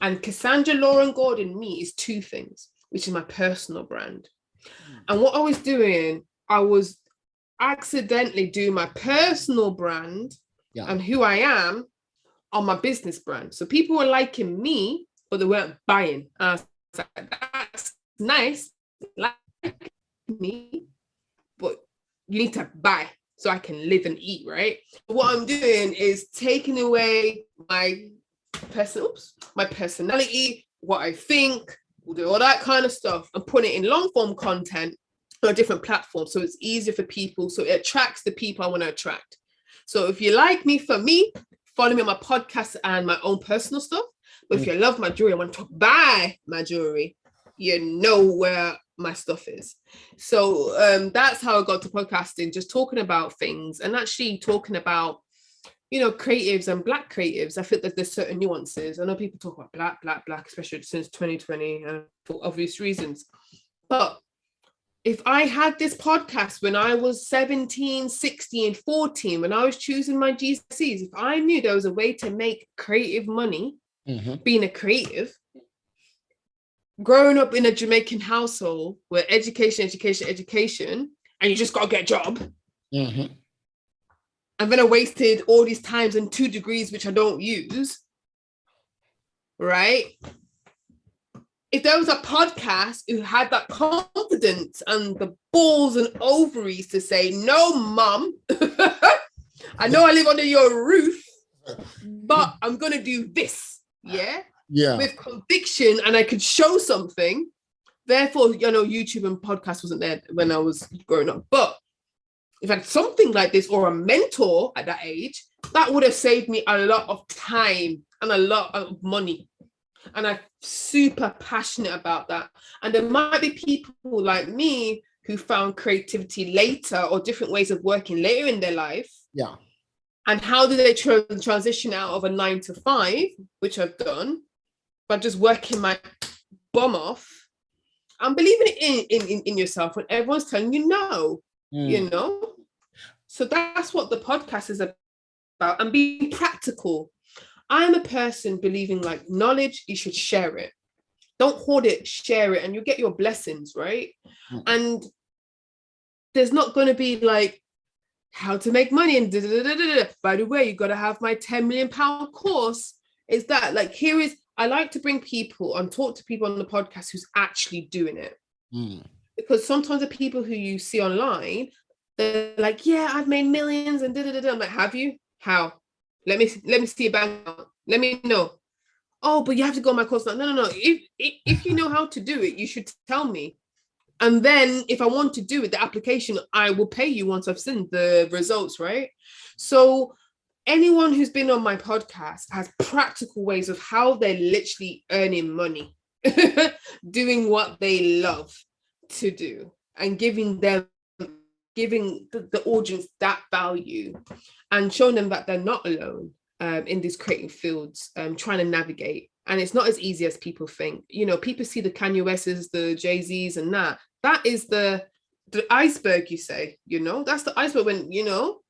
and Kassandra Gordon me is 2 things, which is my personal brand. And what I was doing, I was accidentally doing my personal brand and who I am on my business brand. So people were liking me, but they weren't buying. And I was like, that's nice, like me, but you need to buy so I can live and eat, right? What I'm doing is taking away my personality, what I think, all that kind of stuff, and putting it in long form content on a different platform. So it's easier for people. So it attracts the people I want to attract. So if you like me for me, follow me on my podcast and my own personal stuff. But if you love my jewelry, I want to buy my jewelry, you know where my stuff is. So that's how I got to podcasting, just talking about things and actually talking about, you know, creatives and Black creatives. I think that there's certain nuances. I know people talk about black, especially since 2020 for obvious reasons. But if I had this podcast when I was 17, 16, 14, when I was choosing my GCSEs, if I knew there was a way to make creative money, being a creative, growing up in a Jamaican household where education, and you just got to get a job. And then I wasted all these times and 2 degrees, which I don't use, right? If there was a podcast who had that confidence and the balls and ovaries to say, no, mum, I know I live under your roof, but I'm going to do this, with conviction, and I could show something. Therefore, you know, YouTube and podcast wasn't there when I was growing up. But if I had something like this or a mentor at that age, that would have saved me a lot of time and a lot of money. And I'm super passionate about that. And there might be people like me who found creativity later or different ways of working later in their life. Yeah. And how do they transition out of a 9 to 5, which I've done, by just working my bum off and believing in yourself when everyone's telling you no, you know? So that's what the podcast is about, and being practical. I'm a person believing like knowledge, you should share it. Don't hoard it, share it, and you get your blessings, right? And there's not going to be like how to make money and by the way, you got to have my 10 million pound course. Is that like, I like to bring people and talk to people on the podcast who's actually doing it. Because sometimes the people who you see online, they're like, yeah, I've made millions and I'm like, have you? How? Let me see your bank account. Let me know. Oh, but you have to go on my course now. No. If you know how to do it, you should tell me. And then if I want to do it, the application, I will pay you once I've seen the results, right? So anyone who's been on my podcast has practical ways of how they're literally earning money, doing what they love to do, and giving the audience that value and showing them that they're not alone in these creative fields, trying to navigate. And it's not as easy as people think. You know, people see the Kanye Wests, the Jay-Z's and that is the iceberg, you say, you know, that's the iceberg when, you know,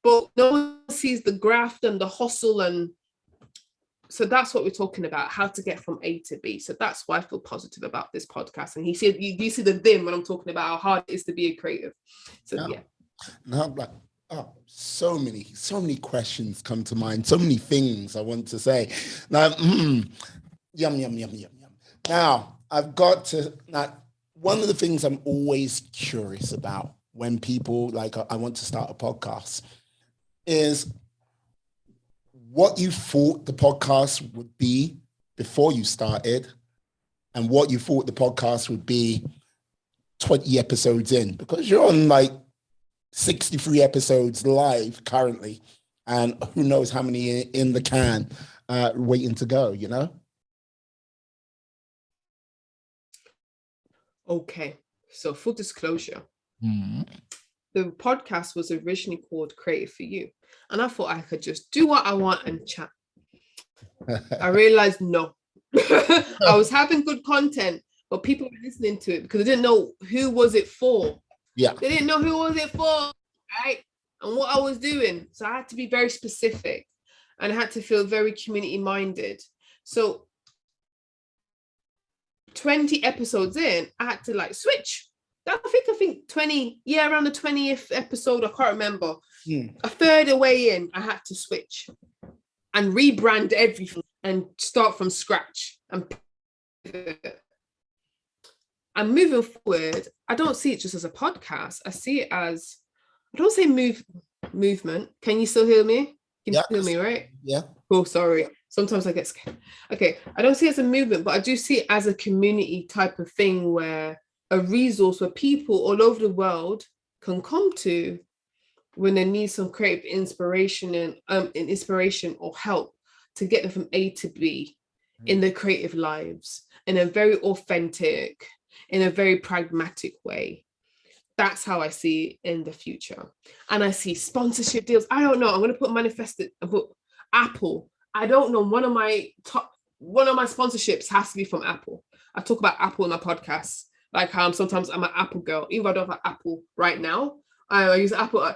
but no one sees the graft and the hustle. And so that's what we're talking about, how to get from A to B. So that's why I feel positive about this podcast. And you see the dim when I'm talking about how hard it is to be a creative. So yeah. No, like, so many questions come to mind. So many things I want to say. Now, yum. Now, I've got to, one of the things I'm always curious about when people, like, I want to start a podcast is what you thought the podcast would be before you started and what you thought the podcast would be 20 episodes in, because you're on like 63 episodes live currently, and who knows how many in the can waiting to go, you know? Okay, so full disclosure, Mm. the podcast was originally called Creative for You. And I thought I could just do what I want and chat. I realized no. I was having good content, but people were listening to it because they didn't know who was it for. Yeah. They didn't know who was it for, right? And what I was doing. So I had to be very specific and I had to feel very community minded. So 20 episodes in, I had to like switch. I think 20, yeah, around the 20th episode, I can't remember. A third away in, I had to switch and rebrand everything and start from scratch and moving forward. I don't see it just as a podcast. I see it as, I don't say movement. Can you still hear me? Can you hear me, right? Yeah. Oh, sorry. Sometimes I get scared. Okay, I don't see it as a movement, but I do see it as a community type of thing, where a resource where people all over the world can come to when they need some creative inspiration and inspiration or help to get them from A to B in their creative lives in a very authentic, in a very pragmatic way. That's how I see it in the future. And I see sponsorship deals. I don't know. I'm going to put Apple. I don't know. One of my sponsorships has to be from Apple. I talk about Apple in my podcast. Like sometimes I'm an Apple girl, even if I don't have Apple right now. I use Apple.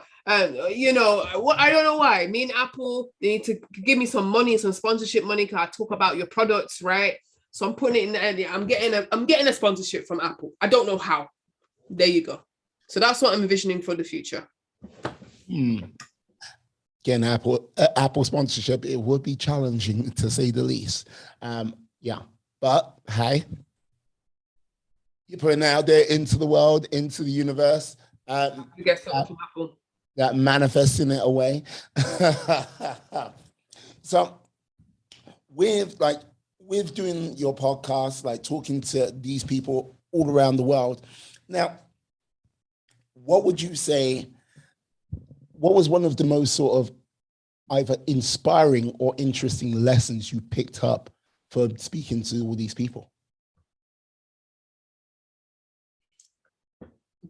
You know, I don't know why. Me and Apple, they need to give me some money, some sponsorship money, because I talk about your products, right? So I'm putting it in there. I'm getting a sponsorship from Apple. I don't know how. There you go. So that's what I'm envisioning for the future. Again, Apple sponsorship, it would be challenging to say the least. Yeah, but hey, you're putting it out there into the world, into the universe. You get something from Apple. That manifesting it away. So with doing your podcast, like talking to these people all around the world. Now, what would you say, what was one of the most sort of either inspiring or interesting lessons you picked up from speaking to all these people?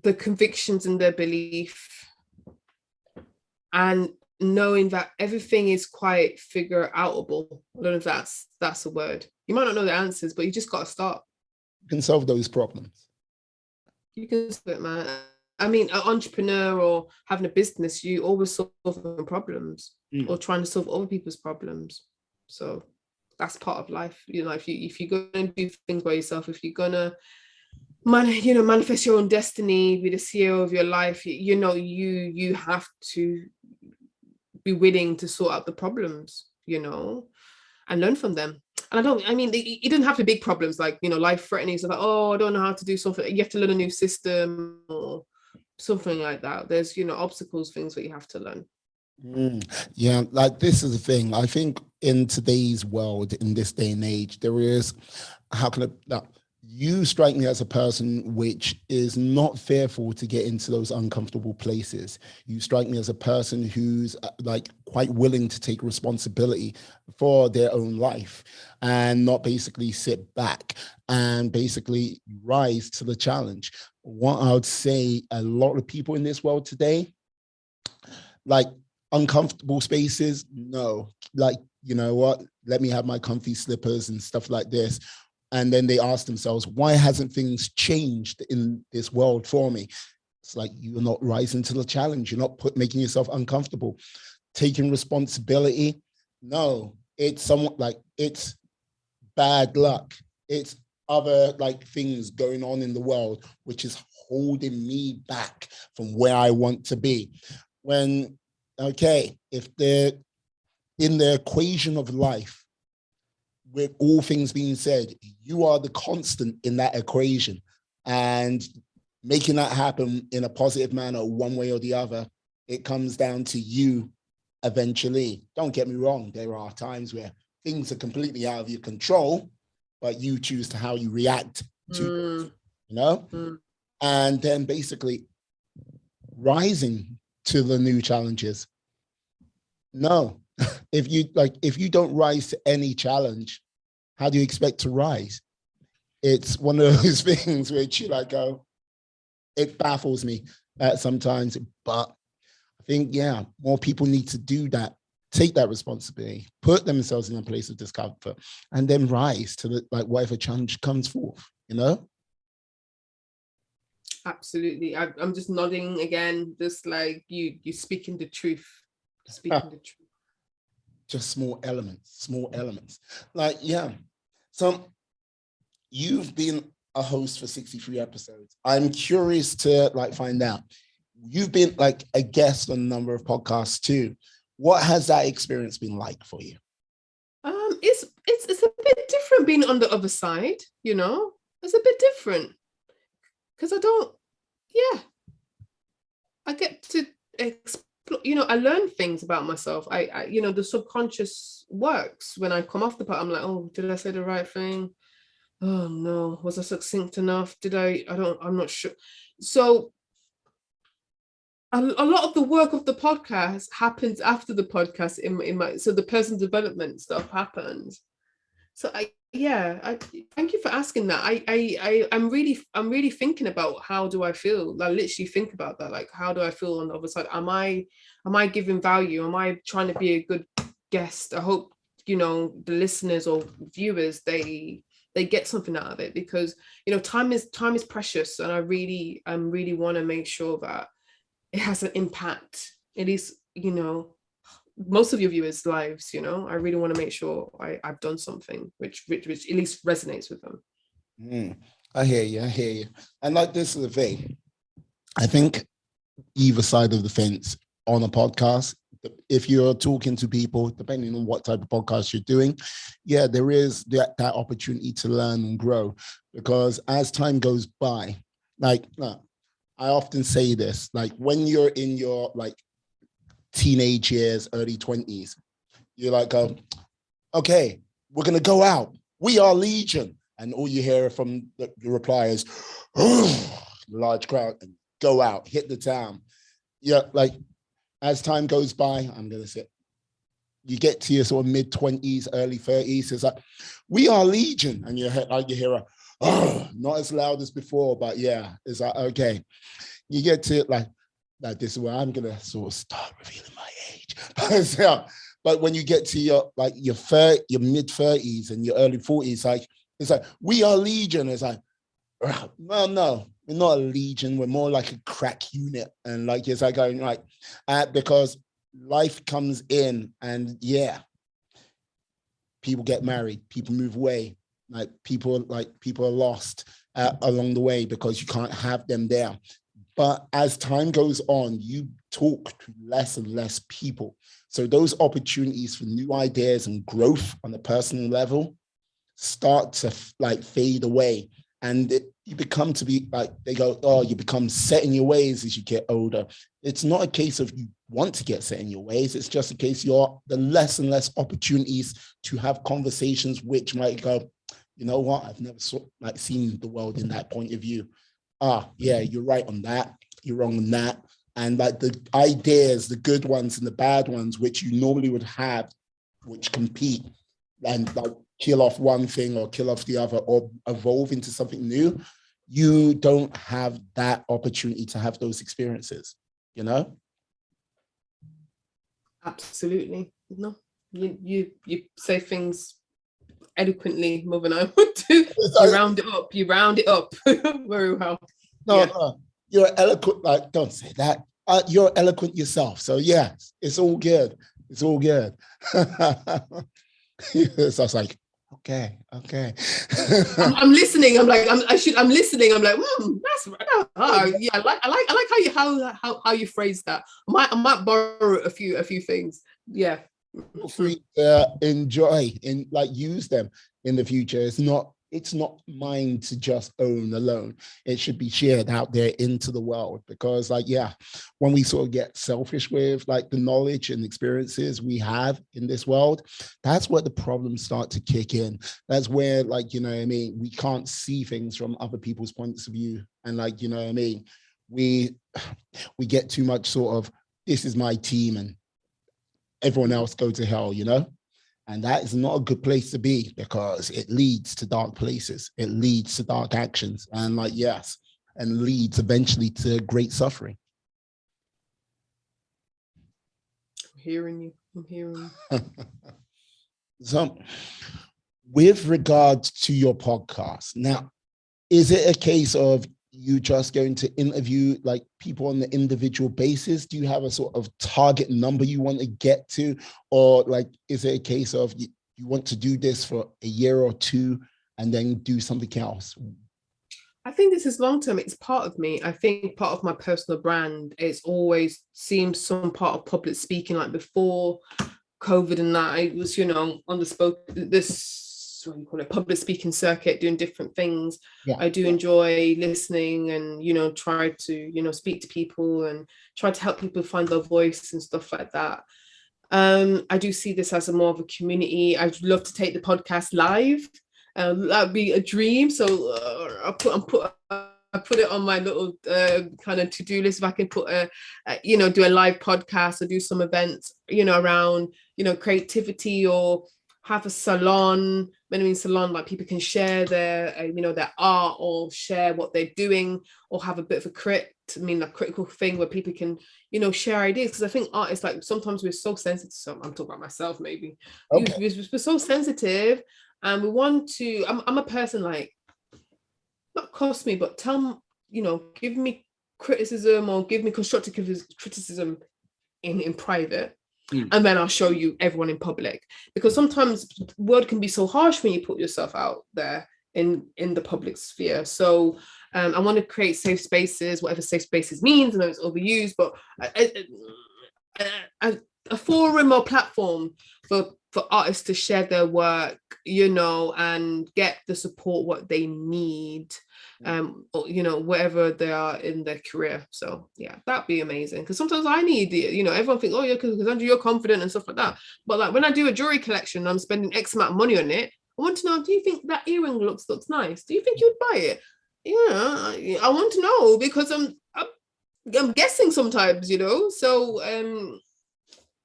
The convictions and their belief, and knowing that everything is quite figure outable. I don't know if that's a word. You might not know the answers, but you just got to start. You can solve those problems. You can solve it, man. I mean, an entrepreneur or having a business, you always solve problems or trying to solve other people's problems. So that's part of life. You know, if you're gonna do things by yourself, if you're gonna manifest your own destiny, be the CEO of your life, you have to be willing to sort out the problems, and learn from them. And it didn't have to be big problems like, life threatening. So like, oh, I don't know how to do something. You have to learn a new system or something like that. There's, obstacles, things that you have to learn. Yeah, like this is the thing. I think in today's world, in this day and age, there is, you strike me as a person which is not fearful to get into those uncomfortable places. You strike me as a person who's like quite willing to take responsibility for their own life and not basically sit back and basically rise to the challenge. What I would say, a lot of people in this world today, like uncomfortable spaces, no, like, you know what, let me have my comfy slippers and stuff like this. And then they ask themselves, why hasn't things changed in this world for me? It's like, you're not rising to the challenge. You're not making yourself uncomfortable. Taking responsibility. No, it's somewhat like it's bad luck. It's other like things going on in the world, which is holding me back from where I want to be. When, okay, if they're in the equation of life, with all things being said, you are the constant in that equation, and making that happen in a positive manner, one way or the other, it comes down to you eventually. Don't get me wrong. There are times where things are completely out of your control, but you choose to how you react to, and then basically rising to the new challenges. No, if you don't rise to any challenge, how do you expect to rise? it's one of those things which you like go, it baffles me sometimes, but I think, yeah, more people need to do that, take that responsibility, put themselves in a place of discomfort, and then rise to the, like, whatever challenge comes forth, you know? Absolutely. I'm just nodding again, just like you speaking the truth. Speaking the truth. Just small elements. Like, yeah. So you've been a host for 63 episodes. I'm curious to like find out. You've been like a guest on a number of podcasts too. What has that experience been like for you? It's a bit different being on the other side, you know? It's a bit different. Because I get to explore, you know, I learn things about myself. I you know, the subconscious works when I come off the part. I'm like, oh, did I say the right thing? Oh no, was I succinct enough? I'm not sure. So a lot of the work of the podcast happens after the podcast in my, so the personal development stuff happens. So I thank you for asking that. I'm really thinking about how do I feel. I literally think about that. Like, how do I feel on the other side? Am I giving value? Am I trying to be a good guest? I hope, you know, the listeners or viewers, they get something out of it, because, you know, time is precious, and I really want to make sure that it has an impact, at least, you know, most of your viewers' lives. You know, I really want to make sure I've done something which at least resonates with them. I hear you. And like, this is the thing. I think either side of the fence on a podcast, if you're talking to people, depending on what type of podcast you're doing, yeah, there is that opportunity to learn and grow, because as time goes by, like, I often say this, like, when you're in your like teenage years, early 20s, you're like, okay, we're going to go out. We are Legion. And all you hear from the reply is, oh, large crowd, and go out, hit the town. Yeah, like, as time goes by, I'm going to say, you get to your sort of mid-20s, early 30s, it's like, we are Legion. And you hear a, oh, not as loud as before, but yeah, it's like, okay. You get to like this is where I'm going to sort of start revealing my age. But when you get to your like your mid-30s and your early 40s, like, it's like, we are Legion. It's like, well, no, we're not a Legion. We're more like a crack unit. And like, it's like going like, because life comes in, and yeah, people get married, people move away, like people are lost along the way because you can't have them there. But as time goes on, you talk to less and less people. So those opportunities for new ideas and growth on a personal level start to like fade away. And you become to be like, they go, oh, you become set in your ways as you get older. It's not a case of you want to get set in your ways. It's just a case you're the less and less opportunities to have conversations which might go, you know what, I've never seen the world in that point of view. Yeah, you're right on that. You're wrong on that. And like the ideas, the good ones and the bad ones, which you normally would have, which compete and like kill off one thing or kill off the other or evolve into something new, you don't have that opportunity to have those experiences, you know? Absolutely. No, you say things eloquently more than I would do. You round it up very well. No, you're eloquent. Like, don't say that. You're eloquent yourself. So yeah, it's all good. It's all good. So I was like, okay. I'm listening. I'm listening. I'm like, that's right. Yeah, I like how you phrase that. I might borrow a few things. Yeah. Feel free to enjoy and like use them in the future. It's not mine to just own alone. It should be shared out there into the world, because like, yeah, when we sort of get selfish with like the knowledge and experiences we have in this world, that's where the problems start to kick in. That's where, like, you know what I mean, we can't see things from other people's points of view. And like, you know what I mean, we get too much sort of, this is my team and everyone else go to hell, you know? And that is not a good place to be, because it leads to dark places. It leads to dark actions. And like, yes, and leads eventually to great suffering. I'm hearing you. I'm hearing you. So with regards to your podcast, now, is it a case of you just going to interview like people on the individual basis? Do you have a sort of target number you want to get to? Or like, is it a case of you want to do this for a year or two and then do something else? I think this is long term. It's part of me. I think part of my personal brand. It's always seems some part of public speaking. Like before COVID and that, I was, on this what do you call it, public speaking circuit, doing different things. Yeah. I do enjoy listening and try to speak to people and try to help people find their voice and stuff like that. I do see this as a more of a community. I'd love to take the podcast live. That'd be a dream. So I put it on my little kind of to-do list. If I can put do a live podcast or do some events, around, creativity, or have a salon, like people can share their, their art, or share what they're doing, or have a bit of a critical thing where people can, share ideas. Because I think art is like, sometimes we're so sensitive. So I'm talking about myself, maybe. Okay. We're so sensitive. And we want to, I'm a person like, not cost me, but give me criticism or give me constructive criticism in private. And then I'll show you everyone in public. Because sometimes the world can be so harsh when you put yourself out there in the public sphere. So I want to create safe spaces, whatever safe spaces means. I know it's overused, but a forum or platform for artists to share their work, and get the support what they need, or, wherever they are in their career. So yeah, that'd be amazing. Because sometimes I need everyone thinks, oh yeah, because Kassandra, you're confident and stuff like that. But like when I do a jewelry collection, I'm spending X amount of money on it. I want to know, do you think that earring looks nice? Do you think you'd buy it? Yeah, I want to know, because I'm guessing sometimes, so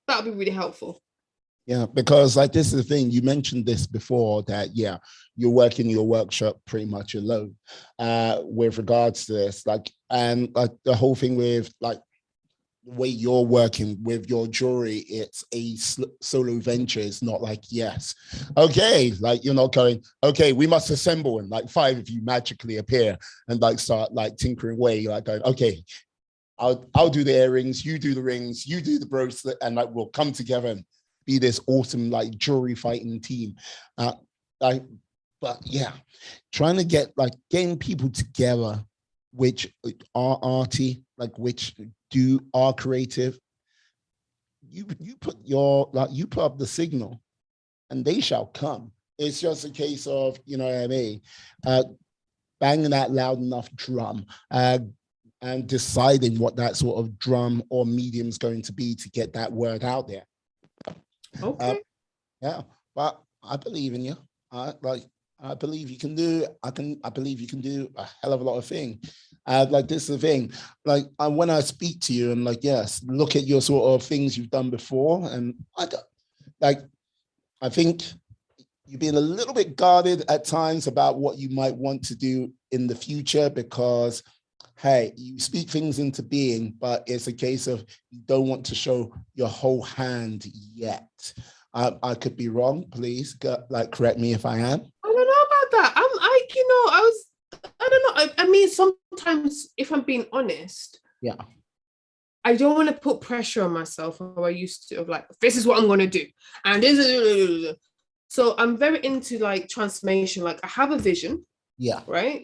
that would be really helpful. Yeah, because like this is the thing, you mentioned this before, that yeah, you're working your workshop pretty much alone with regards to this, like, and like the whole thing with like the way you're working with your jewelry, it's a solo venture. It's not like, yes, okay, like you're not going, okay, we must assemble, and like 5 of you magically appear and like start like tinkering away, like going, okay, I'll do the earrings, you do the rings, you do the bracelet, and like we'll come together and be this awesome like jewelry fighting team. But yeah, trying to getting people together which are arty, like which are creative. You put up the signal and they shall come. It's just a case of, you know what I mean, banging that loud enough drum, and deciding what that sort of drum or medium is going to be to get that word out there. Okay. Yeah, but I believe in you. I believe you can do. I believe you can do a hell of a lot of things. Like this is the thing. Like when I speak to you and like, yes, look at your sort of things you've done before, and I think you've been a little bit guarded at times about what you might want to do in the future, because hey, you speak things into being, but it's a case of you don't want to show your whole hand yet. I could be wrong. Please, correct me if I am. I don't know about that. I don't know. I mean, sometimes, if I'm being honest, yeah, I don't want to put pressure on myself how I used to, of like, this is what I'm going to do. And this is, so I'm very into like transformation. Like I have a vision. Yeah. Right.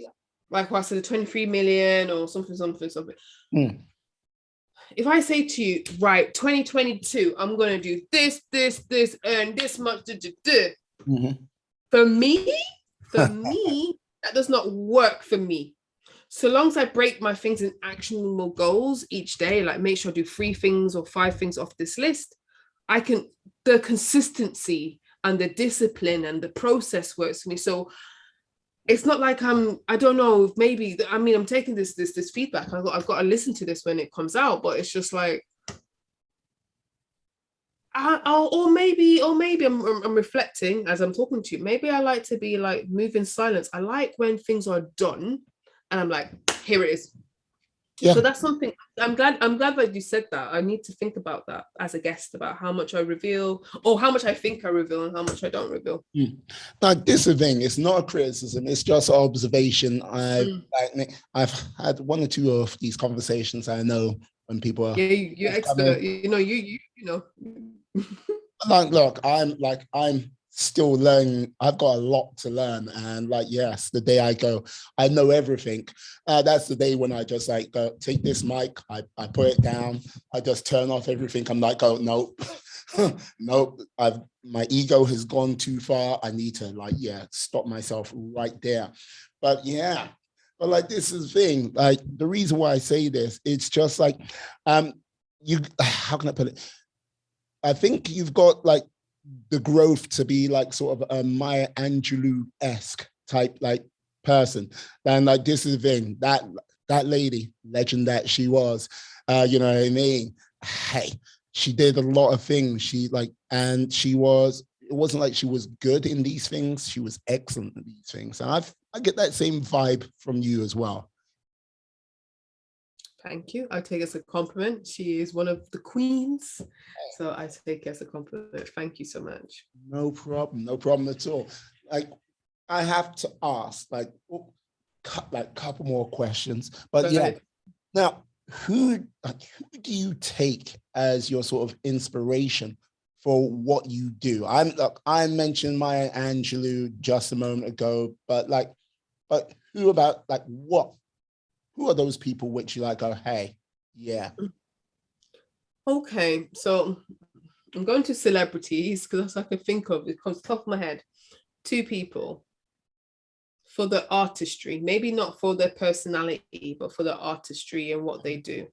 Like I said, the 23 million or something. If I say to you, right, 2022, I'm going to do this, and this much. Mm-hmm. For me, that does not work for me. So long as I break my things in actionable goals each day, like make sure I do 3 things or 5 things off this list, the consistency and the discipline and the process works for me. So it's not like I don't know, maybe, I mean, I'm taking this feedback. I've got to listen to this when it comes out, but it's just like, or maybe I'm reflecting as I'm talking to you. Maybe I like to be like move in silence. I like when things are done, and I'm like, here it is. Yeah. So that's something I'm glad that you said that. I need to think about that as a guest about how much I reveal or how much I think I reveal and how much I don't reveal. Like this is the thing, it's not a criticism, it's just observation. Mm. I've had one or two of these conversations. I know when people are Yeah, you're expert. coming. You know. Like, look, I'm still learning. I've got a lot to learn, and like, yes, the day I go, I know everything. That's the day when I just like go take this mic, I put it down, I just turn off everything. I'm like, oh no, nope. My ego has gone too far. I need to like, yeah, stop myself right there. But yeah, but like this is the thing. Like the reason why I say this, it's just like, you. How can I put it? I think you've got like the growth to be like sort of a Maya Angelou-esque type like person. And like this is the thing, that lady, legend that she was, you know what I mean? Hey, she did a lot of things. She like, and she was, it wasn't like she was good in these things, she was excellent in these things. And I get that same vibe from you as well. Thank you. I take it as a compliment. She is one of the queens. So I take it as a compliment. Thank you so much. No problem, no problem at all. Like I have to ask, like couple more questions, but Go yeah. ahead. Now, who do you take as your sort of inspiration for what you do? I mentioned Maya Angelou just a moment ago, but who about like what? Who are those people which you like? Go, hey, yeah. Okay, so I'm going to celebrities because that's what I can think of. It comes top of my head. Two people for the artistry, maybe not for their personality, but for the artistry and what they do.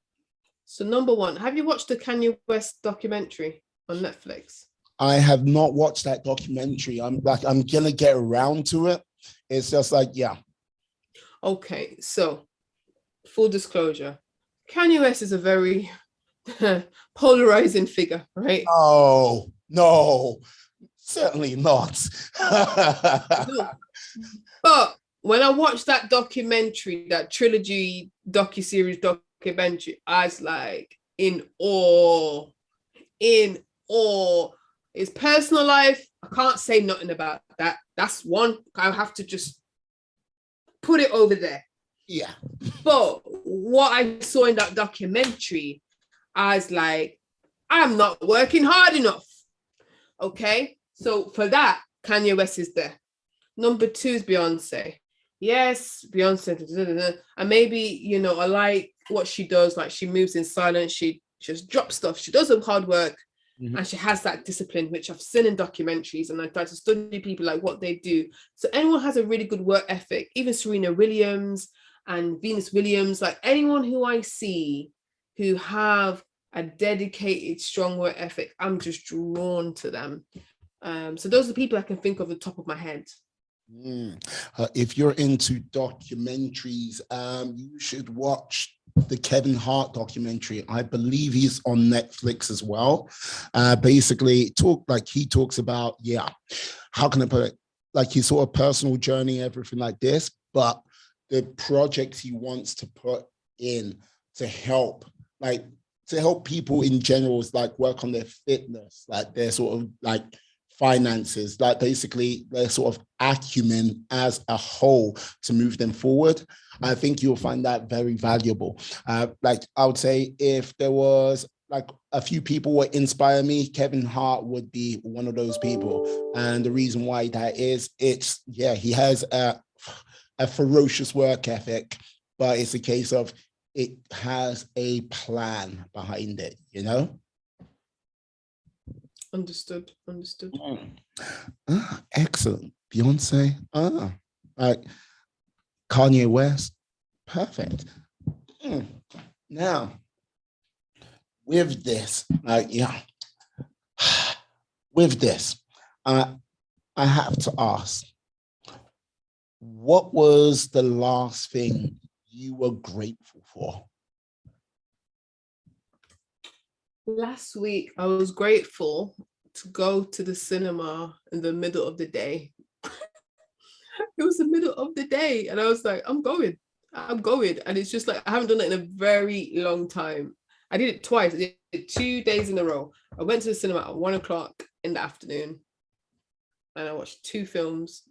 So number one, have you watched the Kanye West documentary on Netflix? I have not watched that documentary. I'm gonna get around to it. It's just like, yeah. Okay, so full disclosure, Kanye West is a very polarizing figure, right? Oh no, certainly not. No. But when I watched that documentary, that trilogy docu-series documentary, I was like in awe. His personal life, I can't say nothing about that. That's one. I have to just put it over there. Yeah. But what I saw in that documentary, I was like, I'm not working hard enough. Okay. So for that, Kanye West is there. Number two is Beyonce. Yes, Beyonce. And maybe, I like what she does. Like she moves in silence. She just drops stuff. She does some hard work. Mm-hmm. And she has that discipline, which I've seen in documentaries. And I try to study people like what they do. So anyone has a really good work ethic, even Serena Williams and Venus Williams, like anyone who I see who have a dedicated, strong work ethic, I'm just drawn to them. So those are the people I can think of at the top of my head. If you're into documentaries, you should watch the Kevin Hart documentary. I believe he's on Netflix as well. Basically, he talks about, yeah, how can I put it? Like his sort of personal journey, everything like this, but the projects he wants to put in to help people in general, is like work on their fitness, like their sort of like finances, like basically their sort of acumen as a whole to move them forward. I think you'll find that very valuable. Like I would say, if there was like a few people would inspire me, Kevin Hart would be one of those people. And the reason why that is, he has a ferocious work ethic, but it's a case of it has a plan behind it, you know? Understood. Excellent. Beyonce. Like Kanye West. Perfect. Now, with this, with this, I have to ask, what was the last thing you were grateful for? Last week, I was grateful to go to the cinema in the middle of the day. It was the middle of the day, and I was like, I'm going. And it's just like, I haven't done it in a very long time. I did it twice. I did it 2 days in a row. I went to the cinema at 1 o'clock in the afternoon, and I watched two films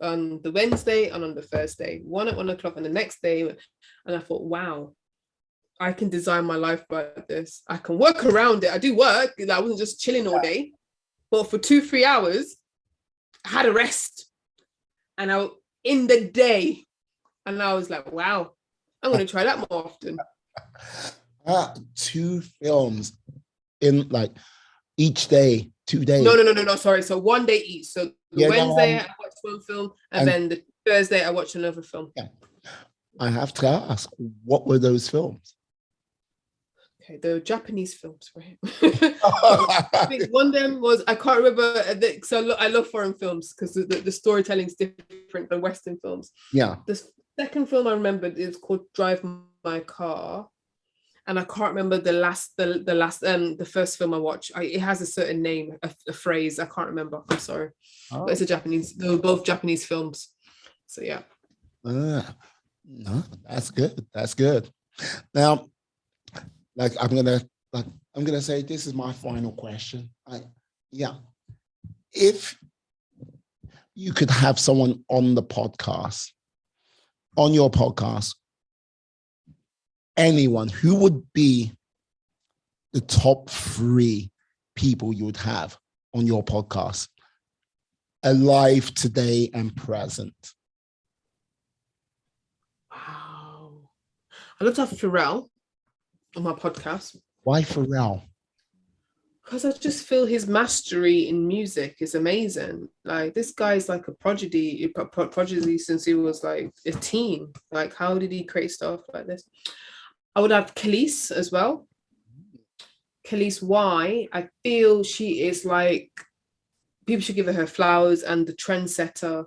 on the Wednesday and on the Thursday, one at 1 o'clock and the next day. And I thought, wow, I can design my life like this. I can work around it. I do work. I wasn't just chilling all day, but for 2-3 hours, I had a rest. And I in the day, and I was like, wow, I'm going to try that more often. 2 films in like each day, 2 days. No. Sorry. So 1 day each. So the Wednesday, I watched one film, and then the Thursday, I watched another film. Yeah. I have to ask, what were those films? Okay, the Japanese films, right? I think one of them was, I can't remember, so I love foreign films because the storytelling is different than Western films. Yeah. The second film I remembered is called Drive My Car, and I can't remember the first film I watched. It has a certain name, a phrase. I can't remember. I'm sorry, but it's a Japanese. They were both Japanese films. So yeah. No, that's good. That's good. Now, I'm gonna say this is my final question. If you could have someone on your podcast, anyone, who would be the top 3 people you would have on your podcast, alive today and present? Wow. I love to have Pharrell on my podcast. Why Pharrell? Because I just feel his mastery in music is amazing. Like, this guy's like a prodigy since he was like a teen. Like, how did he create stuff like this? I would have Khalees as well. Khalees, why? I feel she is like, people should give her flowers, and the trendsetter,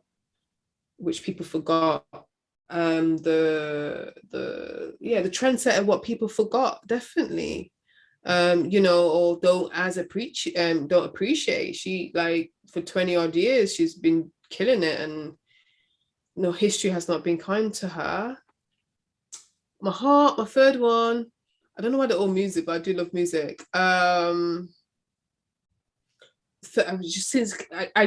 which people forgot. The trendsetter, what people forgot, definitely. Or don't appreciate. She, like, for 20 odd years, she's been killing it, and history has not been kind to her. My third one, I don't know why they're all music, but I do love music. I'm going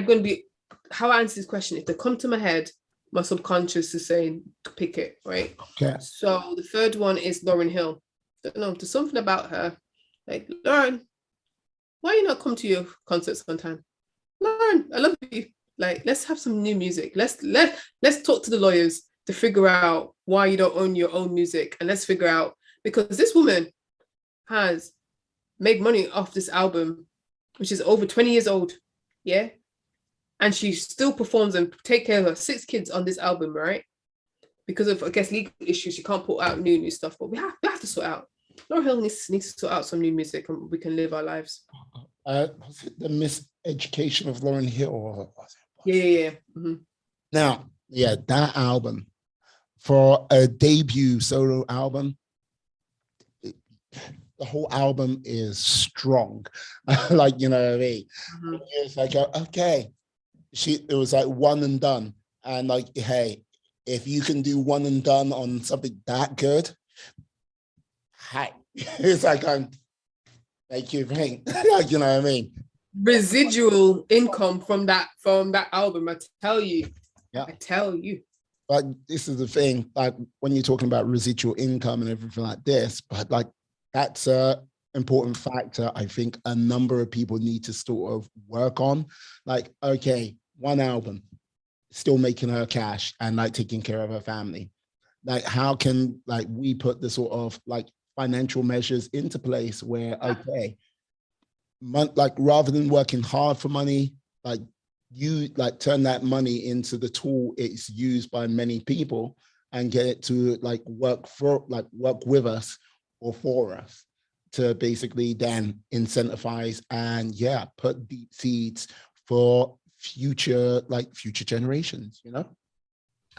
to be, how I answer this question, if they come to my head, my subconscious is saying pick it, right? Okay. So the third one is Lauryn Hill. I don't know, there's something about her. Like, Lauren, why you not come to your concerts on time? Lauren, I love you. Like, let's have some new music. Let's talk to the lawyers to figure out why you don't own your own music, and let's figure out, because this woman has made money off this album, which is over 20 years old, yeah, and she still performs and take care of her 6 kids on this album, right? Because of, I guess, legal issues, she can't put out new stuff, but we have to sort out. Lauryn Hill needs to sort out some new music, and we can live our lives. Was it the Miseducation of Lauryn Hill? Yeah. Mm-hmm. Now, yeah, that album, for a debut solo album, the whole album is strong. Like, you know what I mean? Mm-hmm. It's like, okay, it was like one and done. And like, hey, if you can do one and done on something that good, hi. It's like, thank you, like, you know what I mean? Residual income from that album, I tell you. Yeah. I tell you. But this is the thing, like, when you're talking about residual income and everything like this, but like, that's a important factor I think a number of people need to sort of work on. Like, okay, one album, still making her cash and like taking care of her family. Like, how can like we put the sort of like financial measures into place where, okay, like, rather than working hard for money, like, you like turn that money into the tool it's used by many people and get it to like work with us or for us to basically then incentivize and put deep seeds for future generations,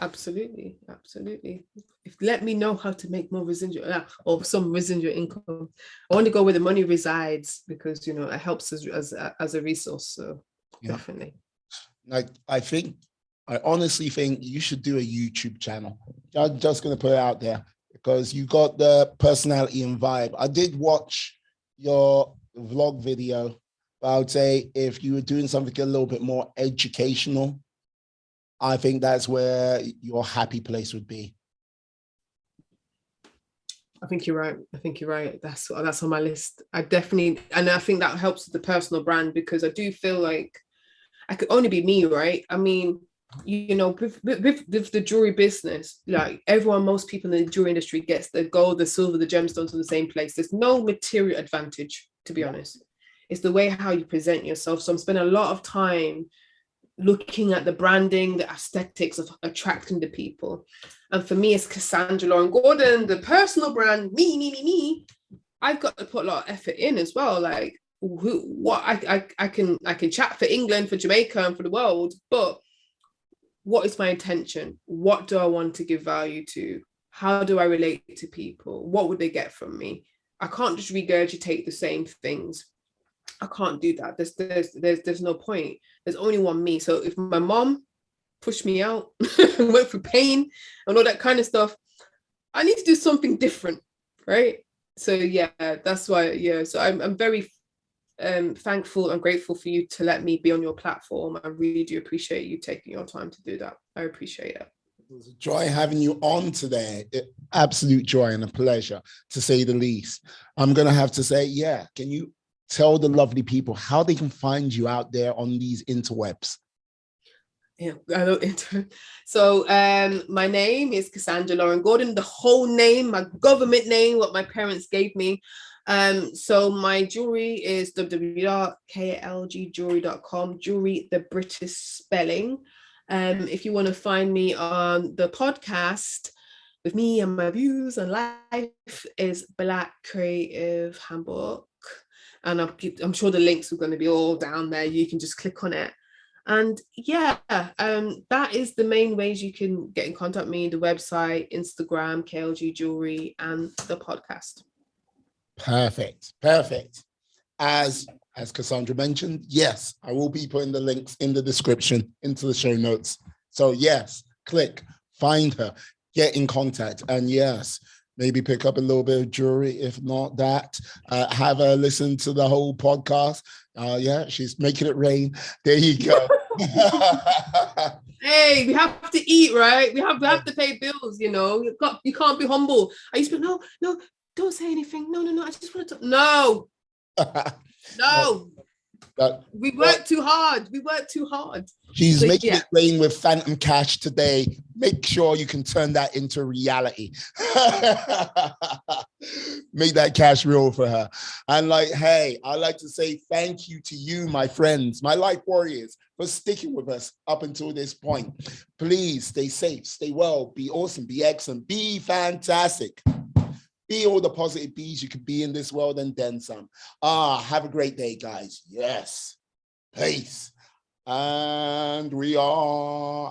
Absolutely, absolutely. If let me know how to make more residual or some residual income. I want to go where the money resides because it helps as a resource. So Yeah. definitely. Like I honestly think you should do a YouTube channel. I'm just gonna put it out there because you got the personality and vibe. I did watch your vlog video, but I would say if you were doing something a little bit more educational, I think that's where your happy place would be. I think you're right. I think you're right. That's on my list. I definitely, and I think that helps with the personal brand because I do feel like I could only be me, right? I mean, with the jewelry business, like most people in the jewelry industry gets the gold, the silver, the gemstones in the same place. There's no material advantage, to be honest. It's the way how you present yourself. So I'm spending a lot of time looking at the branding, the aesthetics of attracting the people. And for me, it's Kassandra Gordon, the personal brand, me. I've got to put a lot of effort in as well. Like I can chat for England, for Jamaica, and for the world, but what is my intention? What do I want to give value to? How do I relate to people? What would they get from me? I can't just regurgitate the same things. I can't do that. There's no point. There's only one me. So if my mom pushed me out, went for pain and all that kind of stuff, I need to do something different, right? So yeah, that's why. Yeah, so I'm very thankful and grateful for you to let me be on your platform. I really do appreciate you taking your time to do that. I appreciate it. It was a joy having you on today. Absolute joy and a pleasure, to say the least. I'm going to have to say, yeah, can you tell the lovely people how they can find you out there on these interwebs? Yeah, I don't. So my name is Kassandra Gordon, the whole name, my government name, what my parents gave me. So my jewelry is www.klgjewelry.com, jewelry, the British spelling. If you want to find me on the podcast with me and my views on life is Black Creative Handbook. And I'm sure the links are going to be all down there. You can just click on it. And yeah, that is the main ways you can get in contact with me: the website, Instagram, KLG Jewelry, and the podcast. Perfect. As Kassandra mentioned, yes, I will be putting the links in the description into the show notes. So yes, click, find her, get in contact, and yes, maybe pick up a little bit of jewelry. If not that, have her listen to the whole podcast. Yeah, she's making it rain. There you go. Hey, we have to eat, right? We have to pay bills, You can't be humble. I used to be, no, don't say anything. No, I just want to talk. No. We work too hard. She's making it rain with phantom cash today. Make sure you can turn that into reality. Make that cash real for her. And hey, I'd like to say thank you to you, my friends, my life warriors, for sticking with us up until this point. Please stay safe, stay well, be awesome, be excellent, be fantastic. Be all the positive bees you can be in this world and then some. Have a great day, guys. Yes. Peace. And we are